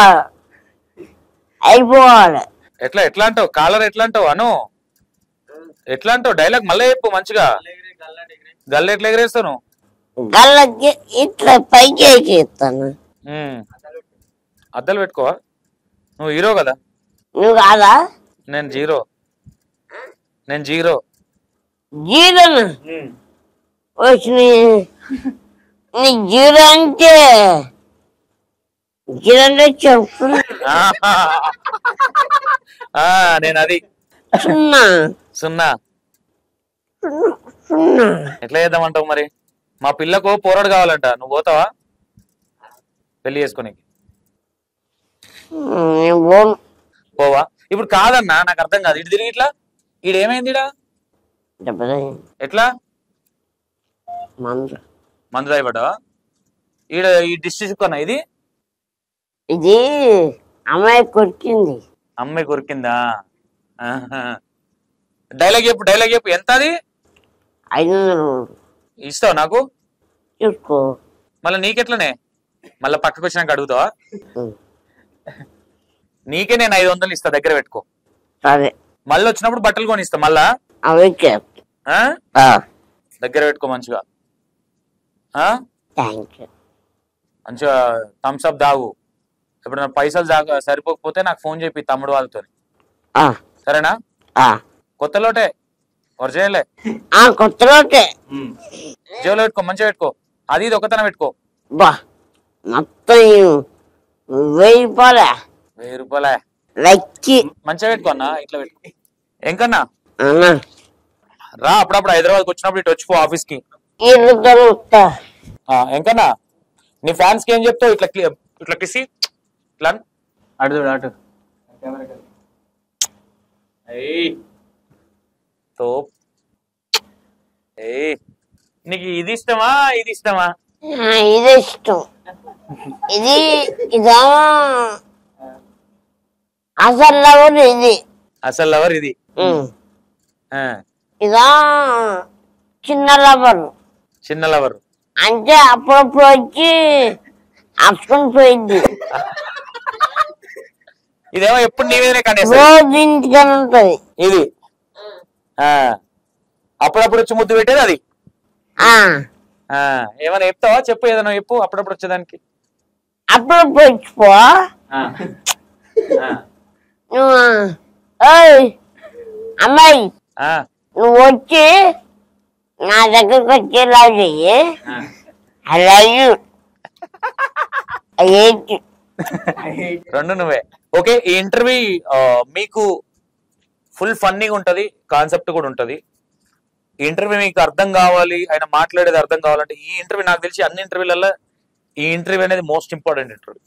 అయిపోవాలి. ఎట్లా అంటావు? కాలర్ ఎట్లా అంటావు? అను ఎట్లా అంటావు? డైలాగ్ మళ్ళీ చెప్పు మంచిగా. గల్ల ఎట్లా ఎగరేస్తాను? గల్లకి ఇట్లా పైకి ఎక్కిస్తాను. అద్దాలు పెట్టుకోవా? నువ్వు హీరో కదా. నువ్వు కాదా? నేను జీరో. జీరోనా? నీ జీరో అంటే చెప్పు. నేను అది సున్నా. ఎట్లా చేద్దామంటావు మరి? మా పిల్లకు పోరాడు కావాలంట. నువ్వు పోతావా పెళ్లి చేసుకోనికి? పోవా? ఇప్పుడు కాదన్నా, నాకు అర్థం కాదు. ఇటు తిరిగి ఇట్లా ఈడేమైంది? ఎట్లా మందు తాగబడ్డావా? ఈ డిస్ట్రిక్ట్ అన్నా ఇది అమ్మాయి కొరికింది. అమ్మాయి కొరికిందా? డైలాగ్ చెప్పు. ఎంత అది? 500 ఇస్తావు నాకు? చూసుకో. మళ్ళీ నీకెట్లనే? మళ్ళీ పక్కకు వచ్చినాక అడుగుతావా? నీకే నేను 500 ఇస్తా, దగ్గర పెట్టుకో. సరే. మళ్ళీ వచ్చినప్పుడు బట్టలు కొని ఇస్తా. మళ్ళా దగ్గర పెట్టుకో మంచిగా. మంచిగా థమ్స్ అప్ దాగు. ఇప్పుడు నా పైసలు సరిపోకపోతే నాకు ఫోన్ చెప్పి తమ్ముడు వాళ్ళతో. సరేనా? కొత్త లోటే, ఒరిజినలే. కొత్త లోటే జేబులో పెట్టుకో, మంచిగా పెట్టుకో. అది ఇది ఒకతన పెట్టుకో. మొత్తం 1000 రూపాయలే. 1000 రూపాయలే మంచిగా పెట్టుకో అన్న. ఇట్లా పెట్టుకో. ఎంకన్నా రా, అప్పుడప్పుడు హైదరాబాద్కి వచ్చినప్పుడు ఇటు వచ్చిపో ఆఫీస్ కి. ఎంకన్నా నీ ఫ్యాన్స్ కి ఏం చెప్తావు? ఇట్లా కిసి ఇట్లా అటు అటు నీకు ఇది ఇష్టమా ఇది ఇష్టమా? ఇది ఇష్టం. ఇదా అసలు లవర్. అసలు లవర్ ఇది. ఇదా చిన్న లవర్. అంటే అప్పుడప్పుడు వచ్చి అప్పుకొని పోయింది. ఇదేమో ఎప్పుడు నీ మీదనే రోజు ఇంటికని ఉంటది. ఇది అప్పుడప్పుడు వచ్చి ముద్దు పెట్టేది అది. ఏమైనా చెప్తావా? చెప్పు, ఏదైనా చెప్పు. అప్పుడప్పుడు వచ్చేదానికి అప్పుడప్పుడు వచ్చిపో. అమ్మాయి నువ్వు వచ్చి నా దగ్గరకు వచ్చి లవ్ చెయ్యి. I love you. రెండు నువ్వే. ఓకే, ఈ ఇంటర్వ్యూ మీకు ఫుల్ ఫన్నీగా ఉంటది, కాన్సెప్ట్ కూడా ఉంటది. ఈ ఇంటర్వ్యూ మీకు అర్థం కావాలి, ఆయన మాట్లాడేది అర్థం కావాలంటే ఈ ఇంటర్వ్యూ నాకు తెలిసి అన్ని ఇంటర్వ్యూలలో ఈ ఇంటర్వ్యూ అనేది మోస్ట్ ఇంపార్టెంట్ ఇంటర్వ్యూ.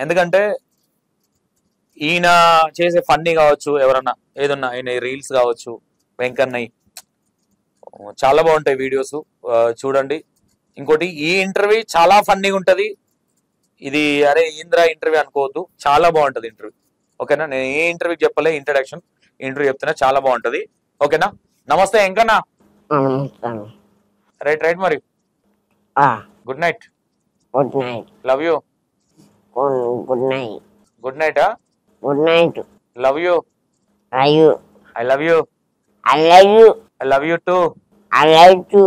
ఎందుకంటే ఈయన చేసే ఫన్నీ కావచ్చు, ఎవరన్నా ఏదన్నా ఆయన రీల్స్ కావచ్చు, వెంకన్నయ్య చాలా బాగుంటాయి వీడియోస్, చూడండి. ఇంకోటి ఈ ఇంటర్వ్యూ చాలా ఫన్నీగా ఉంటది. ఇది అరే ఇంద్రా ఇంటర్వ్యూ అనుకోవద్దు, చాలా బాగుంటది ఇంటర్వ్యూ. ఓకేనా, నేను ఏ ఇంటర్వ్యూ చెప్పలే, ఇంట్రడక్షన్ ఇంటర్వ్యూ చెప్తున్నా, చాలా బాగుంటది. ఓకేనా, నమస్తే ఎంకన్నా. రైట్ మరి, good night. Good night. Love you. Good night. Good నైటా? Good night. Love you. అయ్యూ. I love you. I love you. I love you too. I like to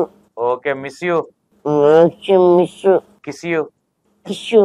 okay, miss you. miss you. Kiss you. Kiss you.